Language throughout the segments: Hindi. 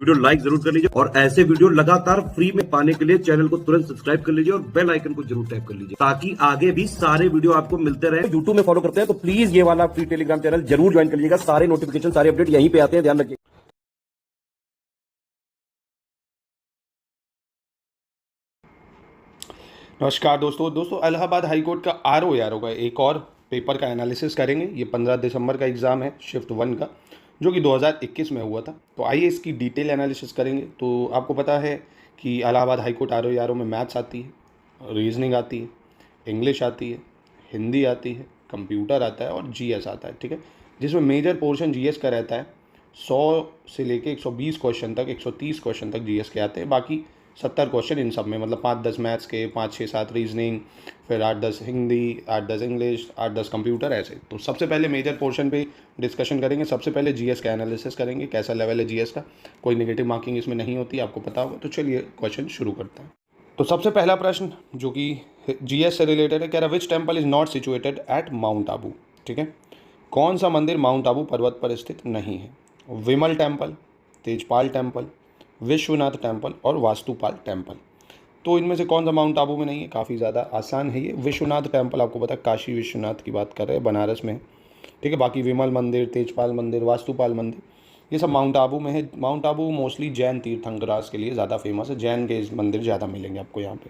वीडियो लाइक जरूर कर लीजिए और ऐसे वीडियो लगातार फ्री में पाने के लिए चैनल को तुरंत सब्सक्राइब कर लीजिए और बेल आइकन को जरूर टैप कर लीजिए ताकि आगे भी सारे वीडियो आपको मिलते रहे। यूट्यूब में फॉलो करते हैं तो प्लीज ये वाला फ्री टेलीग्राम चैनल जरूर ज्वाइन कर लीजिएगा। सारे नोटिफिकेशन सारे अपडेट यहीं पे आते हैं, ध्यान रखिए। नमस्कार दोस्तों इलाहाबाद हाईकोर्ट का आर का एक और पेपर का एनालिसिस करेंगे। ये 15 दिसंबर का एग्ज़ाम है शिफ्ट 1 का, जो कि 2021 में हुआ था। तो आइए इसकी डिटेल एनालिसिस करेंगे। तो आपको पता है कि इलाहाबाद हाईकोर्ट आर में मैथ्स आती है, रीजनिंग आती है, इंग्लिश आती है, हिंदी आती है, कंप्यूटर आता है और जीएस आता है। ठीक है, जिसमें मेजर पोर्शन जीएस का रहता है। 100 से लेके 120 क्वेश्चन तक, 130 क्वेश्चन तक जीएस के आते हैं। बाकी 70 क्वेश्चन इन सब में, मतलब 5-10 मैथ्स के, 5-6-7 रीजनिंग, फिर 8-10 हिंदी, 8-10 इंग्लिश, 8-10 कंप्यूटर, ऐसे। तो सबसे पहले मेजर पोर्शन पे डिस्कशन करेंगे। सबसे पहले जीएस का एनालिसिस करेंगे, कैसा लेवल है जीएस का। कोई नेगेटिव मार्किंग इसमें नहीं होती, आपको पता होगा। तो चलिए क्वेश्चन शुरू करते हैं। तो सबसे पहला प्रश्न जो कि जीएस से रिलेटेड है, कह रहा which temple is not situated at mount Abu. ठीक है, कौन सा मंदिर माउंट आबू पर्वत पर स्थित नहीं है? Vimal temple, Tejpal temple, Vishwanath temple और वास्तुपाल टेम्पल। तो इनमें से कौन सा माउंट आबू में नहीं है? काफ़ी ज़्यादा आसान है ये। विश्वनाथ टेम्पल आपको पता है काशी विश्वनाथ की बात कर रहे हैं, बनारस में। ठीक है, बाकी विमल मंदिर, तेजपाल मंदिर, वास्तुपाल मंदिर, ये सब माउंट आबू में है। माउंट आबू मोस्टली जैन तीर्थंकरास के लिए ज़्यादा फेमस है। जैन के मंदिर ज़्यादा मिलेंगे आपको यहाँ पे।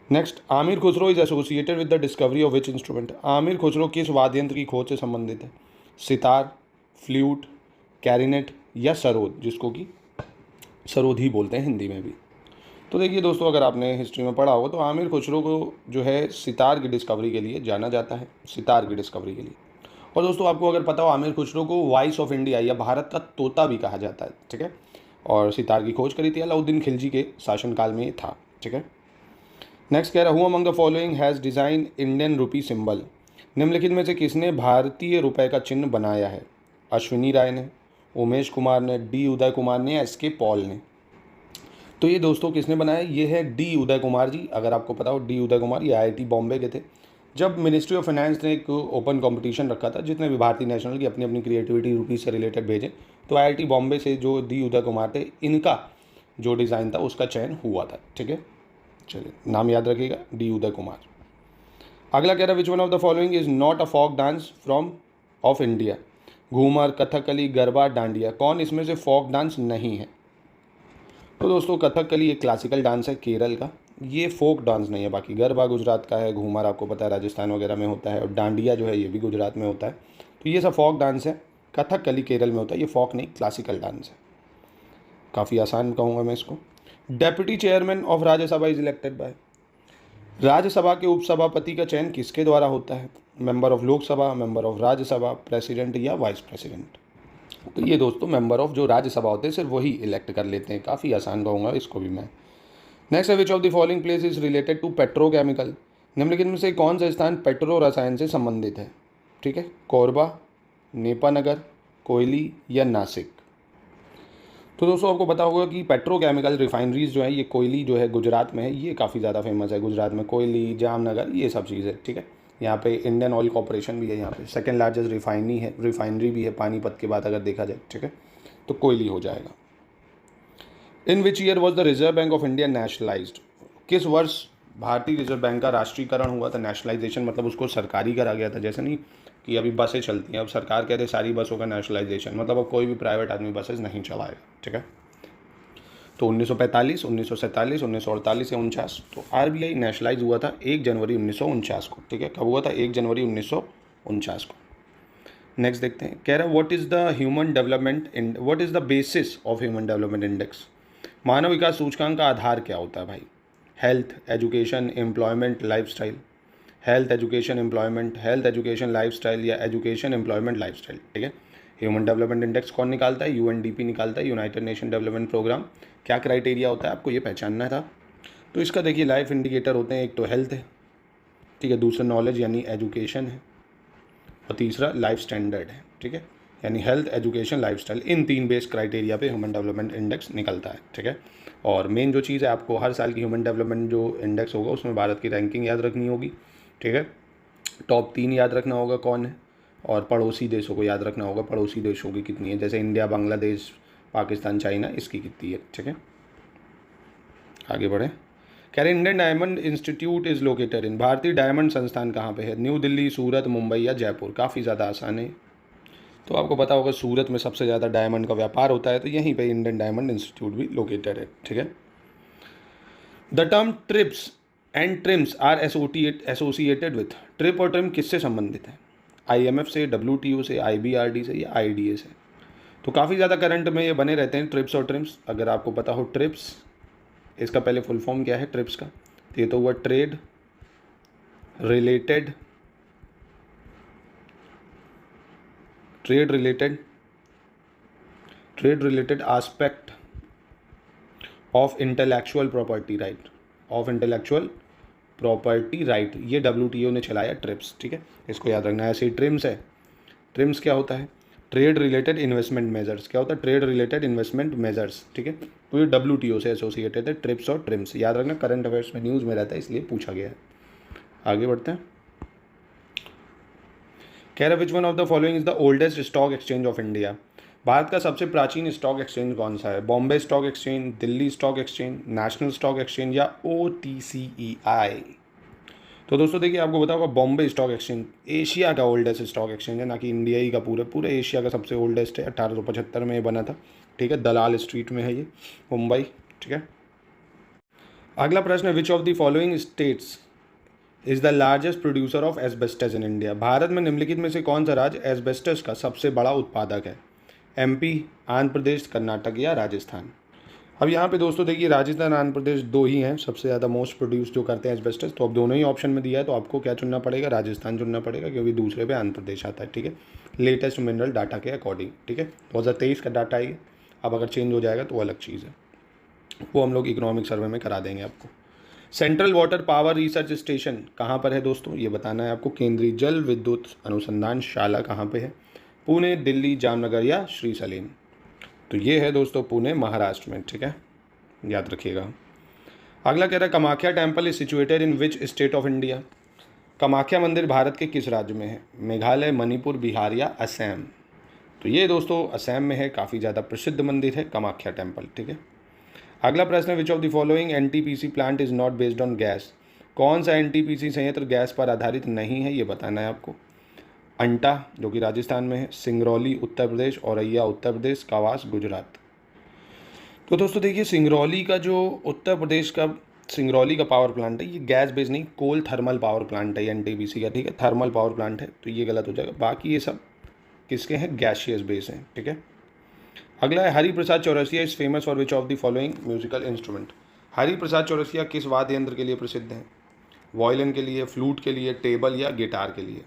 Next, Aamir Khusro is associated with the discovery of which instrument. Aamir Khusro किस वाद्य यंत्र की खोज से संबंधित है? सितार, फ्लूट, कैरिनेट या सरोद, जिसको कि सरोद ही बोलते हैं हिंदी में भी। तो देखिए दोस्तों, अगर आपने हिस्ट्री में पढ़ा होगा तो आमिर खुसरो को जो है सितार की डिस्कवरी के लिए जाना जाता है, सितार की डिस्कवरी के लिए। और दोस्तों आपको अगर पता हो, आमिर खुसरो को वॉइस ऑफ इंडिया या भारत का तोता भी कहा जाता है। ठीक है, और सितार की खोज करी थी अलाउद्दीन खिलजी के शासनकाल में ये था। ठीक है, नेक्स्ट कह रहा हूँ among the following has design Indian rupee symbol. निम्नलिखित में से किसने भारतीय रुपए का चिन्ह बनाया है? अश्विनी राय ने, उमेश कुमार ने, डी उदय कुमार ने या एस के पॉल ने? तो ये दोस्तों किसने बनाया? ये है डी उदय कुमार जी। अगर आपको पता हो, डी उदय कुमार ये आईआईटी बॉम्बे के थे। जब मिनिस्ट्री ऑफ फाइनेंस ने एक ओपन कंपटीशन रखा था जितने भी भारतीय नेशनल की अपनी अपनी क्रिएटिविटी रुपी से रिलेटेड भेजे, तो आईआईटी बॉम्बे से जो डी उदय कुमार थे, इनका जो डिज़ाइन था उसका चयन हुआ था। ठीक है, चलिए नाम याद रखिएगा, डी उदय कुमार। अगला कह रहा है which one of the following is not a folk dance from of India. Ghoomar, Kathakali, Garba, Dandiya, कौन इसमें से फोक डांस नहीं है? तो दोस्तों कथकली एक क्लासिकल डांस है केरल का, ये फोक डांस नहीं है। बाकी गरबा गुजरात का है, घूमर आपको पता है राजस्थान वगैरह में होता है, और डांडिया जो है ये भी गुजरात में होता है। तो ये सब फोक डांस है। कथकली केरल में होता है, ये फोक नहीं क्लासिकल डांस है। काफ़ी आसान कहूँगा मैं इसको। Deputy chairman of Rajya Sabha is elected by. Rajya Sabha के उपसभापति का चयन किसके द्वारा होता है? Member of Lok Sabha, member of Rajya Sabha, president या वाइस प्रेसिडेंट? तो ये दोस्तों मेंबर ऑफ जो राज्यसभा होते हैं सिर्फ वही इलेक्ट कर लेते हैं। काफ़ी आसान कहूँगा इसको भी मैं। नेक्स्ट है which of the following place is related to petrochemical. निम्नलिखित में से कौन सा स्थान पेट्रो रसायन से संबंधित है? ठीक है, कोरबा, नेपानगर, कोयली या नासिक? तो दोस्तों आपको पता होगा कि पेट्रोकेमिकल रिफाइनरीज जो है ये कोयली जो है गुजरात में है, ये काफ़ी ज़्यादा फेमस है। गुजरात में कोयली, जामनगर, ये सब चीज़ें। ठीक है, यहाँ पे इंडियन ऑयल कॉर्पोरेशन भी है, यहाँ पे सेकंड लार्जेस्ट रिफाइनरी भी है पानीपत के बाद अगर देखा जाए। ठीक है, तो कोयली हो जाएगा। In which year was the Reserve Bank of India nationalised. किस वर्ष भारतीय रिजर्व बैंक का राष्ट्रीयकरण हुआ था? नेशनलाइजेशन मतलब उसको सरकारी करा गया था। जैसे नहीं कि अभी बसें चलती हैं, अब सरकार कहते हैं सारी बसों का नेशनलाइजेशन, मतलब अब कोई भी प्राइवेट आदमी बसेस नहीं चलाएगा। ठीक है, तो 1945, 1947, 1948 या 49। तो आरबीआई नेशनलाइज हुआ था 1 जनवरी 1949 को। ठीक है, कब हुआ था? 1 जनवरी 1949 को। नेक्स्ट देखते हैं, कह रहा है what is the basis of human development index. मानव विकास सूचकांक का आधार क्या होता है भाई? Health, education, employment, lifestyle. Health, education, employment, health, education, lifestyle या एजुकेशन, एम्प्लॉयमेंट, लाइफस्टाइल। ठीक है, ह्यूमन डेवलपमेंट इंडेक्स कौन निकालता है? यूएनडीपी निकालता है, यूनाइटेड नेशन डेवलपमेंट प्रोग्राम। क्या क्राइटेरिया होता है आपको ये पहचानना था। तो इसका देखिए लाइफ इंडिकेटर होते हैं, एक तो हेल्थ है, ठीक है, दूसरा नॉलेज यानी एजुकेशन है, और तीसरा लाइफ स्टैंडर्ड है। ठीक है, यानी हेल्थ, एजुकेशन, लाइफस्टाइल, इन 3 बेस क्राइटेरिया पे ह्यूमन डेवलपमेंट इंडेक्स निकलता है। ठीक है, और मेन जो चीज़ है, आपको हर साल की ह्यूमन डेवलपमेंट जो इंडेक्स होगा उसमें भारत की रैंकिंग याद रखनी होगी। ठीक है, टॉप 3 याद रखना होगा कौन है, और पड़ोसी देशों को याद रखना होगा, पड़ोसी देशों की कितनी है। जैसे इंडिया, बांग्लादेश, पाकिस्तान, चाइना इसकी कितनी है। ठीक है, आगे बढ़े। कह रहे Indian diamond institute is located in, भारतीय डायमंड संस्थान कहाँ पे है? न्यू दिल्ली, सूरत, मुंबई या जयपुर। काफ़ी ज़्यादा आसान है। तो आपको पता होगा सूरत में सबसे ज़्यादा डायमंड का व्यापार होता है, तो यहीं पे इंडियन डायमंड इंस्टीट्यूट भी लोकेटेड है। ठीक है। The term trips and trims are associated with, trip और ट्रिम किससे संबंधित है? IMF से, WTO से, IBRD से या IDA से। तो काफ़ी ज़्यादा करंट में ये बने रहते हैं ट्रिप्स और ट्रिम्स। अगर आपको पता हो ट्रिप्स, इसका पहले फुल फॉर्म क्या है ट्रिप्स का? तो ये तो हुआ trade related aspect of intellectual property right, ये WTO ने चलाया ट्रिप्स। ठीक है, इसको याद रखना है। ऐसे ही ट्रिम्स है, ट्रिम्स क्या होता है? Trade related investment measures. क्या होता है? Trade related investment measures. ठीक है, तो ये WTO से एसोसिएटेड है ट्रिप्स और ट्रिम्स। याद रखना, करंट अफेयर्स में न्यूज़ में रहता है, इसलिए पूछा गया है। आगे बढ़ते हैं। कह रहा विच one of the following is the oldest stock exchange of India? Bharat का सबसे प्राचीन स्टॉक एक्सचेंज कौन सा है? Bombay stock exchange, Delhi stock exchange, national stock exchange या OTCEI? तो दोस्तों देखिए, आपको बताऊंगा बॉम्बे स्टॉक एक्सचेंज एशिया का ओल्डेस्ट स्टॉक एक्सचेंज है, ना कि इंडिया ही का, पूरे एशिया का सबसे ओल्डेस्ट है। 1875 में ये बना था। ठीक है, दलाल स्ट्रीट में है ये, मुंबई। ठीक है, अगला प्रश्न है which of the following states is the largest producer of asbestos in India? Bharat में निम्नलिखित में से कौन सा राज्य एस्बेस्टस का सबसे बड़ा उत्पादक है? MP, आंध्र प्रदेश, कर्नाटक या राजस्थान? अब यहाँ पे दोस्तों देखिए, राजस्थान, आंध्र प्रदेश दो ही हैं सबसे ज़्यादा मोस्ट प्रोड्यूस जो करते हैं एस्बेस्टस। तो अब दोनों ही ऑप्शन में दिया है, तो आपको क्या चुनना पड़ेगा? राजस्थान चुनना पड़ेगा, क्योंकि दूसरे पे आंध्र प्रदेश आता है। ठीक है, लेटेस्ट मिनरल डाटा के अकॉर्डिंग। ठीक है, 2023 का डाटा है। अब अगर चेंज हो जाएगा तो वो अलग चीज़ है, वो हम लोग इकोनॉमिक सर्वे में करा देंगे आपको। Central water power research station कहाँ पर है दोस्तों? ये बताना है आपको। केंद्रीय जल विद्युत अनुसंधान शाला कहाँ पे है? पुणे, दिल्ली, जामनगर या श्री सलीम? तो ये है दोस्तों पुणे, महाराष्ट्र में। ठीक है, याद रखिएगा। अगला कह रहा है Kamakhya temple is situated in which state of India? Kamakhya मंदिर भारत के किस राज्य में है? मेघालय, मणिपुर, बिहार या असम? तो ये दोस्तों असम में है। काफ़ी ज़्यादा प्रसिद्ध मंदिर है कामाख्या टेम्पल। ठीक है, अगला प्रश्न है which of the following NTPC plant is not based on gas? कौन सा NTPC संयंत्र गैस पर आधारित नहीं है? ये बताना है आपको। अंटा जो कि राजस्थान में है, सिंगरौली उत्तर प्रदेश, औरैया उत्तर प्रदेश, कवास गुजरात। तो दोस्तों देखिए, सिंगरौली का जो उत्तर प्रदेश का सिंगरौली का पावर प्लांट है, ये गैस बेस्ड नहीं, कोल थर्मल पावर प्लांट है NTPC का। ठीक है, थर्मल पावर प्लांट है, तो ये गलत हो जाएगा। बाकी ये सब किसके हैं? गैसियस बेस हैं। ठीक है, अगला है Hari Prasad Chaurasia is famous for which of the following musical instrument? Hari Prasad Chaurasia किस वाद्य यंत्र के लिए प्रसिद्ध हैं? वायलिन के लिए, फ्लूट के लिए, टेबल या गिटार के लिए?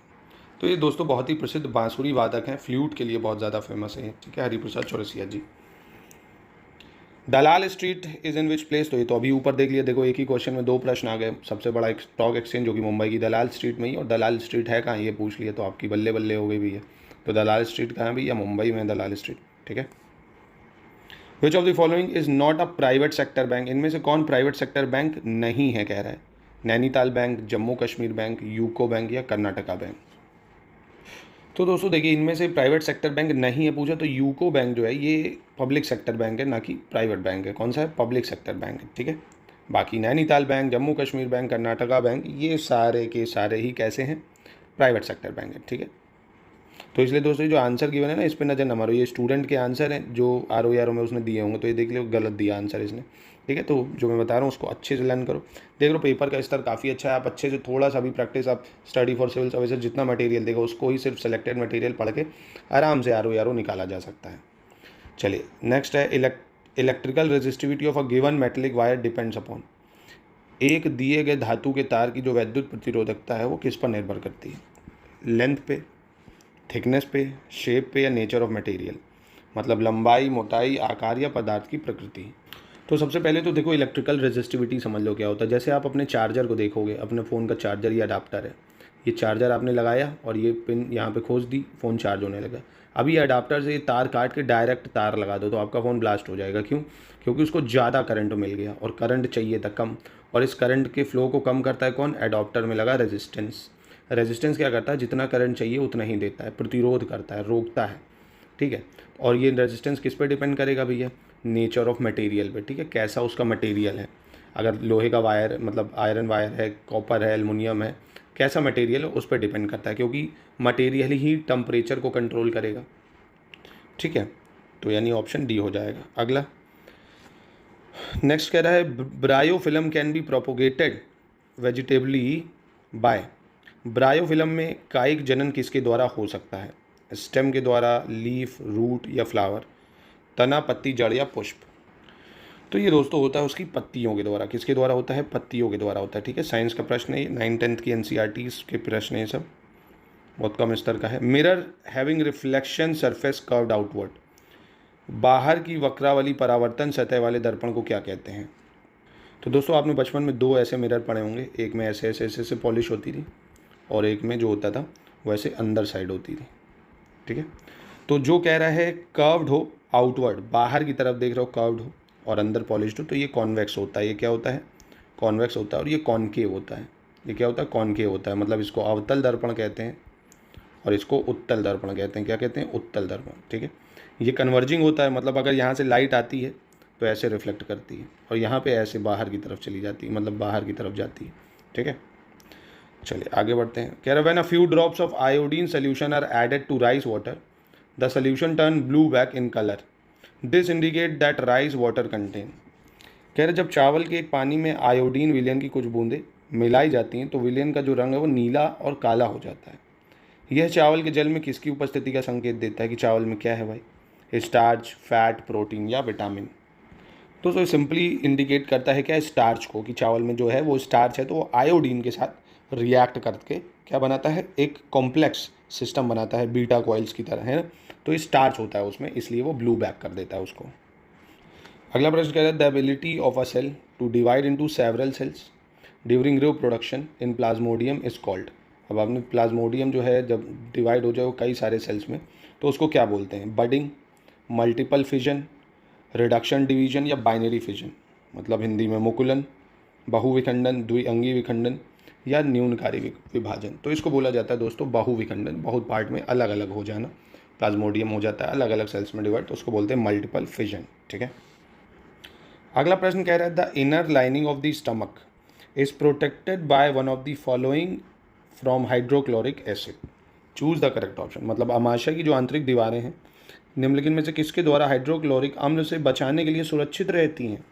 तो ये दोस्तों बहुत ही प्रसिद्ध बांसुरी वादक हैं, फ्लूट के लिए बहुत ज़्यादा फेमस है। ठीक है, Hari Prasad Chaurasia ji. Dalal street is in which place? तो ये तो अभी ऊपर देख लिया। देखो, एक ही क्वेश्चन में दो प्रश्न आ गए। सबसे बड़ा एक स्टॉक एक्सचेंज जो कि मुंबई की दलाल स्ट्रीट में ही, और दलाल स्ट्रीट है कहाँ ये पूछ लिया, तो आपकी बल्ले बल्ले हो गई भैया। तो दलाल स्ट्रीट कहाँ है भैया? मुंबई में दलाल स्ट्रीट। ठीक है, which of the following is not a private sector bank? इनमें से कौन प्राइवेट सेक्टर बैंक नहीं है? कह रहा है Nainital bank, Jammu Kashmir bank, UCO bank या कर्नाटका बैंक? तो दोस्तों देखिए, इनमें से प्राइवेट सेक्टर बैंक नहीं है पूछा, तो यूको बैंक जो है ये पब्लिक सेक्टर बैंक है, ना कि प्राइवेट बैंक है। कौन सा है? पब्लिक सेक्टर बैंक है। ठीक है, बाकी Nainital bank, Jammu Kashmir bank, Karnataka bank, ये सारे के सारे ही कैसे हैं? प्राइवेट सेक्टर बैंक है। ठीक है, तो इसलिए दोस्तों जो आंसर गिवन है ना, इस पर नजर न मारो। ये स्टूडेंट के आंसर हैं जो RO में उसने दिए होंगे, तो ये देख लो गलत दिया आंसर इसने। ठीक है, तो जो मैं बता रहा हूँ उसको अच्छे से लर्न करो। देख लो, पेपर का स्तर काफ़ी अच्छा है। आप अच्छे से थोड़ा सा भी प्रैक्टिस, आप स्टडी फॉर सिविल सर्विसेज जितना मटेरियल देगा उसको ही सिर्फ सेलेक्टेड मटेरियल पढ़ के आराम से RO निकाला जा सकता है। चलिए, नेक्स्ट है electrical resistivity of a given metallic wire depends upon? एक दिए गए धातु के तार की जो विद्युत प्रतिरोधकता है वो किस पर निर्भर करती है? लेंथ पे, थिकनेस पे, शेप पे या नेचर ऑफ मटेरियल? मतलब लंबाई, मोटाई, आकार या पदार्थ की प्रकृति? तो सबसे पहले तो देखो, इलेक्ट्रिकल रेजिस्टिविटी समझ लो क्या होता है। जैसे आप अपने चार्जर को देखोगे, अपने फ़ोन का चार्जर या अडाप्टर है, ये चार्जर आपने लगाया और ये पिन यहाँ पे खोस दी, फ़ोन चार्ज होने लगा। अभी अडाप्टर से ये तार काट के डायरेक्ट तार लगा दो तो आपका फ़ोन ब्लास्ट हो जाएगा। क्यों? क्योंकि उसको ज़्यादा करंट मिल गया और करंट चाहिए था कम, और इस करंट के फ्लो को कम करता है कौन? अडाप्टर में लगा रेजिस्टेंस। रेजिस्टेंस क्या करता है? जितना करंट चाहिए उतना ही देता है, प्रतिरोध करता है, रोकता है। ठीक है। और ये रेजिस्टेंस किस पे डिपेंड करेगा भैया? नेचर ऑफ मटेरियल पे, ठीक है, कैसा उसका मटेरियल है। अगर लोहे का वायर मतलब आयरन वायर है, कॉपर है, एल्युमिनियम है, कैसा मटेरियल है उस पर डिपेंड करता है, क्योंकि मटेरियल ही टेम्परेचर को कंट्रोल करेगा, ठीक है। तो यानी ऑप्शन डी हो जाएगा। अगला नेक्स्ट कह रहा है bryophyllum can be propagated vegetatively by. Bryophyllum में कायिक जनन किसके द्वारा हो सकता है? स्टेम के द्वारा, लीफ, रूट या फ्लावर, तना, पत्ती, जड़ या पुष्प। तो ये दोस्तों होता है उसकी पत्तियों के द्वारा। किसके द्वारा होता है? पत्तियों के द्वारा होता है, ठीक है। साइंस का प्रश्न है, 9th-10th की NCERT के प्रश्न है, ये सब बहुत कम स्तर का है। Mirror having reflection surface curved outward. बाहर की वक्रावली परावर्तन सतह वाले दर्पण को क्या कहते हैं? तो दोस्तों आपने बचपन में 2 ऐसे मिरर पढ़े होंगे, एक में ऐसे ऐसे ऐसे पॉलिश होती थी और एक में जो होता था वैसे अंदर साइड होती थी, ठीक है। तो जो कह रहा है कर्व्ड हो आउटवर्ड, बाहर की तरफ देख रहे हो कर्व्ड हो और अंदर पॉलिश्ड हो, तो ये कॉन्वेक्स होता है। ये क्या होता है? कॉन्वेक्स होता है। और ये कॉनकेव होता है। ये क्या होता है? कॉनकेव होता है। मतलब इसको अवतल दर्पण कहते हैं और इसको उत्तल दर्पण कहते हैं। क्या कहते हैं? उत्तल दर्पण, ठीक है। ये कन्वर्जिंग होता है, मतलब अगर यहाँ से लाइट आती है तो ऐसे रिफ्लेक्ट करती है और यहाँ पे ऐसे बाहर की तरफ चली जाती है, मतलब बाहर की तरफ जाती है, ठीक है। चलिए आगे बढ़ते हैं। कह रहा when a few drops of iodine solution are added to rice water the solution turn blue back in colour, this indicate that rice water contain. कह रहे जब चावल के पानी में आयोडीन विलयन की कुछ बूंदें मिलाई जाती हैं तो विलयन का जो रंग है वो नीला और काला हो जाता है। यह चावल के जल में किसकी उपस्थिति का संकेत देता है कि चावल में क्या है भाई? स्टार्च, फैट, प्रोटीन या विटामिन। तो सिंपली इंडिकेट करता है क्या? स्टार्च को, कि चावल में जो है वो स्टार्च है, तो वो आयोडीन के साथ रिएक्ट करके क्या बनाता है? एक कॉम्प्लेक्स सिस्टम बनाता है, बीटा कॉइल्स की तरह, है ना। तो ये स्टार्च होता है उसमें, इसलिए वो ब्लू बैक कर देता है उसको। अगला प्रश्न कह रहा है the ability of a cell to divide into several cells during reproduction in plasmodium is called. अब आपने प्लाज्मोडियम जो है जब डिवाइड हो जाए वो कई सारे सेल्स में, तो उसको क्या बोलते हैं? Budding, multiple fission, reduction division या बाइनरी फिजन। मतलब हिंदी में मुकुलन, बहुविखंडन, द्विअंगी विखंडन या न्यूनकारी विभाजन। तो इसको बोला जाता है दोस्तों बहुविखंडन, बहुत पार्ट में अलग अलग हो जाना। प्लाज्मोडियम हो जाता है अलग अलग सेल्स में डिवाइड, तो उसको बोलते हैं मल्टीपल फिजन, ठीक है। अगला प्रश्न कह रहा है the inner lining of the stomach is protected by one of the following from hydrochloric acid, choose the correct option. मतलब आमाशय की जो आंतरिक दीवारें हैं निम्नलिखित में से किसके द्वारा हाइड्रोक्लोरिक अम्ल से बचाने के लिए सुरक्षित रहती हैं?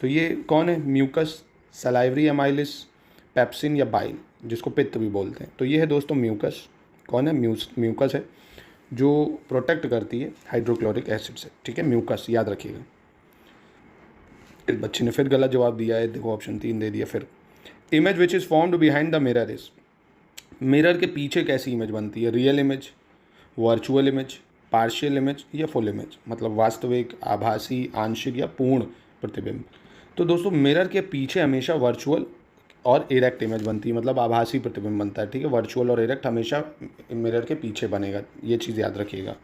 तो ये कौन है? म्यूकस, सलाइवरी एमाइलिस, पेप्सिन या बाइल, जिसको पित्त भी बोलते हैं। तो ये है दोस्तों म्यूकस। कौन है? म्यूकस है जो प्रोटेक्ट करती है हाइड्रोक्लोरिक एसिड से, ठीक है, म्यूकस, याद रखिएगा। इस बच्चे ने फिर गलत जवाब दिया है, देखो ऑप्शन 3 दे दिया फिर। Image which is formed behind the mirror is, mirror के पीछे कैसी इमेज बनती है? Real image, virtual image, partial image या फुल इमेज। मतलब वास्तविक, आभासी, आंशिक या पूर्ण प्रतिबिंब। तो दोस्तों मिरर के पीछे हमेशा वर्चुअल और इरेक्ट इमेज बनती है, मतलब आभासी प्रतिबिंब बनता है, ठीक है। वर्चुअल और इरेक्ट हमेशा मिरर के पीछे बनेगा, ये चीज़ याद रखिएगा।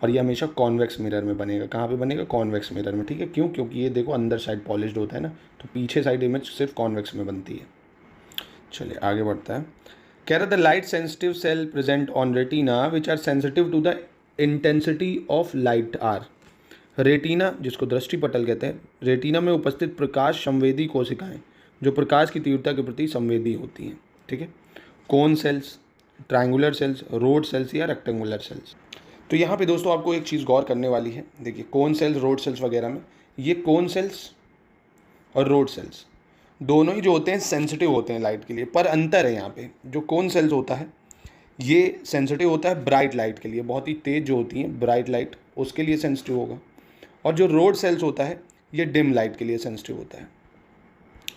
और ये हमेशा कॉन्वेक्स मिरर में बनेगा। कहाँ पे बनेगा? कॉन्वेक्स मिरर में, ठीक है। क्यों? क्योंकि ये देखो अंदर साइड पॉलिश्ड होता है ना, तो पीछे साइड इमेज सिर्फ कॉन्वेक्स में बनती है। चलिए आगे बढ़ता है। कह रहा the light sensitive cell present on retina which are sensitive to the intensity of light are. Retina, जिसको दृष्टि पटल कहते हैं, रेटिना में उपस्थित प्रकाश संवेदी कोशिकाएं जो प्रकाश की तीव्रता के प्रति संवेदी होती हैं, ठीक है। Cone cells, triangular cells, rod cells या रेक्टेंगुलर सेल्स। तो यहाँ पे दोस्तों आपको एक चीज़ गौर करने वाली है। देखिए कोन सेल्स, रोड सेल्स वगैरह में, ये कोन सेल्स और रोड सेल्स दोनों ही जो होते हैं सेंसिटिव होते हैं लाइट के लिए, पर अंतर है यहाँ पे। जो कोन सेल्स होता है ये सेंसिटिव होता है ब्राइट लाइट के लिए, बहुत ही तेज जो होती है ब्राइट लाइट, उसके लिए सेंसिटिव होगा। और जो रोड सेल्स होता है ये डिम लाइट के लिए सेंसिटिव होता है।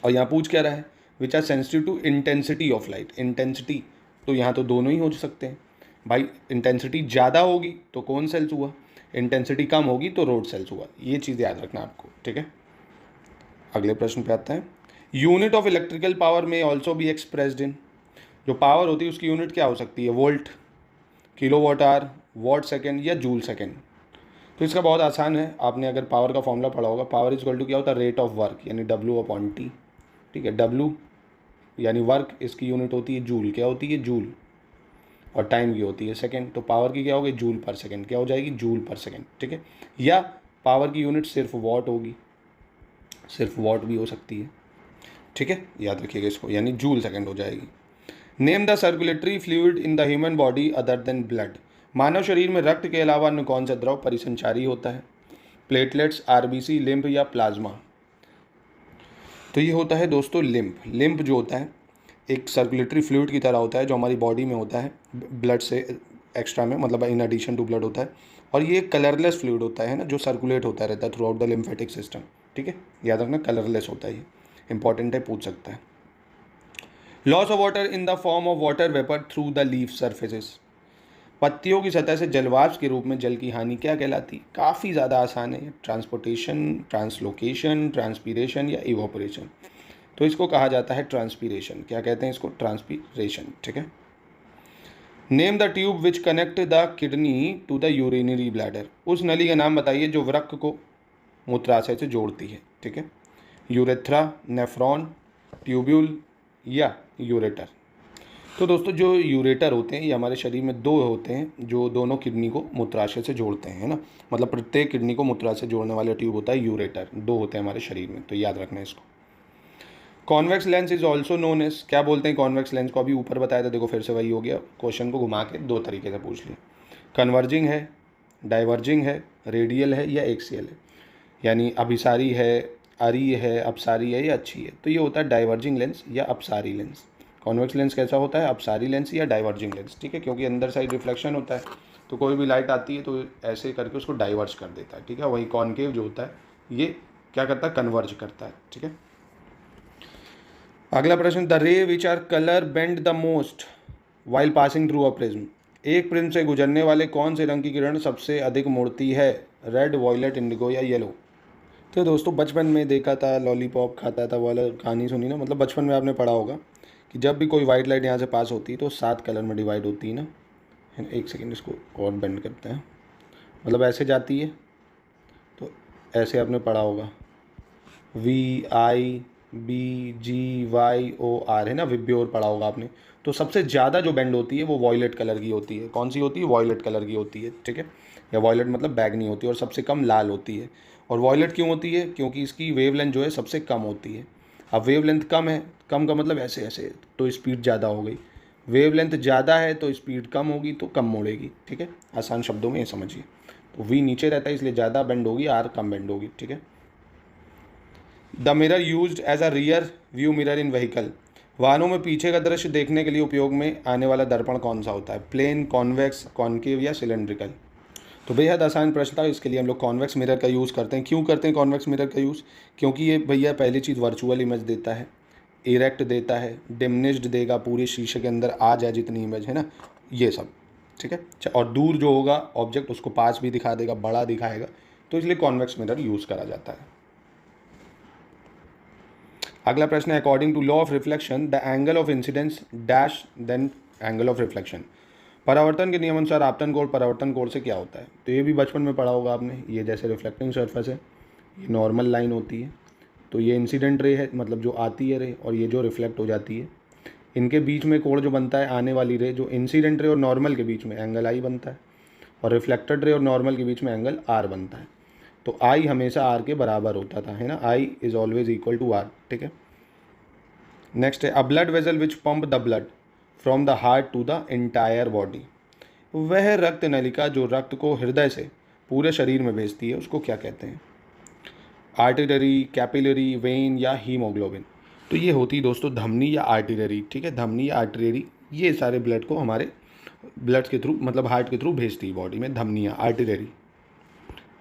और यहाँ पूछ क्या रहा है? Which are sensitive to intensity of light. Intensity, तो यहाँ तो दोनों ही हो सकते हैं भाई। इंटेंसिटी ज़्यादा होगी तो कोन सेल्स हुआ, इंटेंसिटी कम होगी तो रोड सेल्स हुआ। ये चीज़ याद रखना आपको, ठीक है। अगले प्रश्न पे आता है। यूनिट ऑफ इलेक्ट्रिकल पावर में ऑल्सो बी एक्सप्रेस्ड इन, जो पावर होती है उसकी यूनिट क्या हो सकती है? Volt, kilowatt hour, watt second या जूल सेकेंड। तो इसका बहुत आसान है, आपने अगर पावर का फॉर्मूला पढ़ा होगा, पावर इज इक्वल टू क्या होता है? रेट ऑफ वर्क, यानी W/T, ठीक है। W यानी वर्क, इसकी यूनिट होती है जूल। क्या होती है? जूल। और टाइम की होती है सेकेंड। तो पावर की क्या होगी, जूल पर सेकेंड, क्या हो जाएगी, जूल पर सेकेंड, ठीक है। या पावर की यूनिट सिर्फ वॉट होगी, सिर्फ वॉट भी हो सकती है, ठीक है, याद रखिएगा इसको, यानी जूल सेकेंड हो जाएगी। Name the circulatory fluid in the human body other than blood. मानव शरीर में रक्त के अलावा अन्य कौन सा द्रव परिसंचारी होता है? प्लेटलेट्स, आरबीसी, लिम्फ या प्लाज्मा? तो ये होता है दोस्तों लिम्फ। लिम्फ जो होता है एक सर्कुलेटरी फ्लूइड की तरह होता है जो हमारी बॉडी में होता है, ब्लड से एक्स्ट्रा में, मतलब इन एडिशन टू ब्लड होता है। और ये कलरलेस फ्लूइड होता है ना, जो सर्कुलेट होता रहता है through out the lymphatic system, ठीक है, याद रखना कलरलेस होता है, ये इंपॉर्टेंट है, पूछ सकता है। Loss of water in the form of water vapour through the leaf surfaces. पत्तियों की सतह से जलवाष्प के रूप में जल की हानि क्या कहलाती? काफ़ी ज़्यादा आसान है, ट्रांसपोर्टेशन, ट्रांसलोकेशन, ट्रांसपीरेशन या इवोपरेशन। तो इसको कहा जाता है ट्रांसपीरेशन। क्या कहते हैं इसको? ट्रांसपीरेशन, ठीक है। Name the tube which connect the kidney to the urinary bladder. उस नली का नाम बताइए जो वृक्क को मूत्राशय से जोड़ती है, ठीक है। यूरेथ्रा, नेफ्रॉन, ट्यूब्यूल या यूरेटर। तो दोस्तों जो यूरेटर होते हैं ये हमारे शरीर में दो होते हैं जो दोनों किडनी को मूत्राशय से जोड़ते हैं, है ना, मतलब प्रत्येक किडनी को मूत्राशय से जोड़ने वाला ट्यूब होता है यूरेटर, दो होते हैं हमारे शरीर में, तो याद रखना है इसको। Convex lens is also known as, क्या बोलते हैं कॉन्वेक्स लेंस को? अभी ऊपर बताया था, देखो फिर से वही हो गया, क्वेश्चन को घुमा के दो तरीके से पूछ लिया। कन्वर्जिंग है, डाइवर्जिंग है, रेडियल है या एक्सियल है, यानी अभिसारी है, अरी है, अपसारी है या अच्छी है। तो ये होता है डाइवर्जिंग लेंस या अपसारी लेंस। कॉन्वेक्स लेंस कैसा होता है? अपसारी लेंस या डाइवर्जिंग लेंस, ठीक है, क्योंकि अंदर साइड रिफ्लेक्शन होता है, तो कोई भी लाइट आती है तो ऐसे करके उसको डाइवर्ज कर देता है, ठीक है। वही कॉन्केव जो होता है ये क्या करता है? कन्वर्ज करता है, ठीक है। अगला प्रश्न, the ray which are colour bend the most while passing through a prism. एक प्रिज्म से गुजरने वाले कौन से रंग की किरण सबसे अधिक मोड़ती है? रेड, वॉयलेट, इंडिगो या येलो? तो दोस्तों बचपन में देखा था, लॉलीपॉप खाता था वाला कहानी सुनी ना, मतलब बचपन में आपने पढ़ा होगा कि जब भी कोई वाइट लाइट यहाँ से पास होती है तो 7 कलर में डिवाइड होती है ना, है ना। एक सेकेंड, इसको और बेंड करते हैं, मतलब ऐसे जाती है, तो ऐसे आपने पढ़ा होगा, VIBGYOR, है ना, विब्योर पढ़ा होगा आपने। तो सबसे ज़्यादा जो बेंड होती है वो वॉयलेट कलर की होती है। कौन सी होती है? वॉयलेट कलर की होती है, ठीक है, या वॉयलेट मतलब बैगनी होती है, और सबसे कम लाल होती है। और वॉयलेट क्यों होती है? क्योंकि इसकी वेवलेंथ जो है सबसे कम होती है। अब वेवलेंथ कम है, कम का मतलब ऐसे ऐसे, तो स्पीड ज़्यादा हो गई। वेवलेंथ ज़्यादा है तो स्पीड कम होगी, तो कम मोड़ेगी, ठीक है, आसान शब्दों में ये समझिए। तो V नीचे रहता है इसलिए ज़्यादा बेंड होगी, R कम बेंड होगी, ठीक है। The mirror used as a rear view mirror in vehicle. वाहनों में पीछे का दृश्य देखने के लिए उपयोग में आने वाला दर्पण कौन सा होता है? प्लेन, कॉन्वेक्स, कॉन्केव या सिलेंड्रिकल? तो बेहद आसान प्रश्न था, इसके लिए हम लोग कॉन्वेक्स मिरर का यूज़ करते हैं। क्यों करते हैं कॉन्वेक्स मिरर का यूज़? क्योंकि ये भैया पहली चीज़ वर्चुअल इमेज देता है, इरेक्ट देता है, डिमिनिश्ड देगा, पूरे शीशे के अंदर आ जाए जितनी इमेज है ना, ये सब, ठीक है। और दूर जो होगा ऑब्जेक्ट उसको पास भी दिखा देगा, बड़ा दिखाएगा, तो इसलिए कॉन्वेक्स मिरर यूज़ करा जाता है। अगला प्रश्न है, according to law of reflection the angle of incidence dash than angle of reflection. परावर्तन के नियम अनुसार आपतन कोण परावर्तन कोण से क्या होता है? तो ये भी बचपन में पढ़ा होगा आपने। ये जैसे रिफ्लेक्टिंग सरफेस है, ये नॉर्मल लाइन होती है, तो ये इंसिडेंट रे है, मतलब जो आती है रे, और ये जो रिफ्लेक्ट हो जाती है, इनके बीच में कोण जो बनता है, आने वाली रे, जो इंसिडेंट रे और नॉर्मल के बीच में एंगल आई बनता है, और रिफ्लेक्टेड रे और नॉर्मल के बीच में एंगल आर बनता है। तो आई हमेशा आर के बराबर होता था, है ना, I is always equal to R, ठीक है। नेक्स्ट है, a blood vessel which pump the blood from the heart to the entire body. वह रक्त नलिका जो रक्त को हृदय से पूरे शरीर में भेजती है उसको क्या कहते हैं? आर्टिलरी, कैपिलरी, वेन या हीमोग्लोबिन? तो ये होती है दोस्तों धमनी या आर्टिलरी, ठीक है, धमनी या आर्टिलरी, ये सारे ब्लड को हमारे ब्लड के थ्रू, मतलब हार्ट के थ्रू भेजती है बॉडी में, धमनियाँ, आर्टिलरी।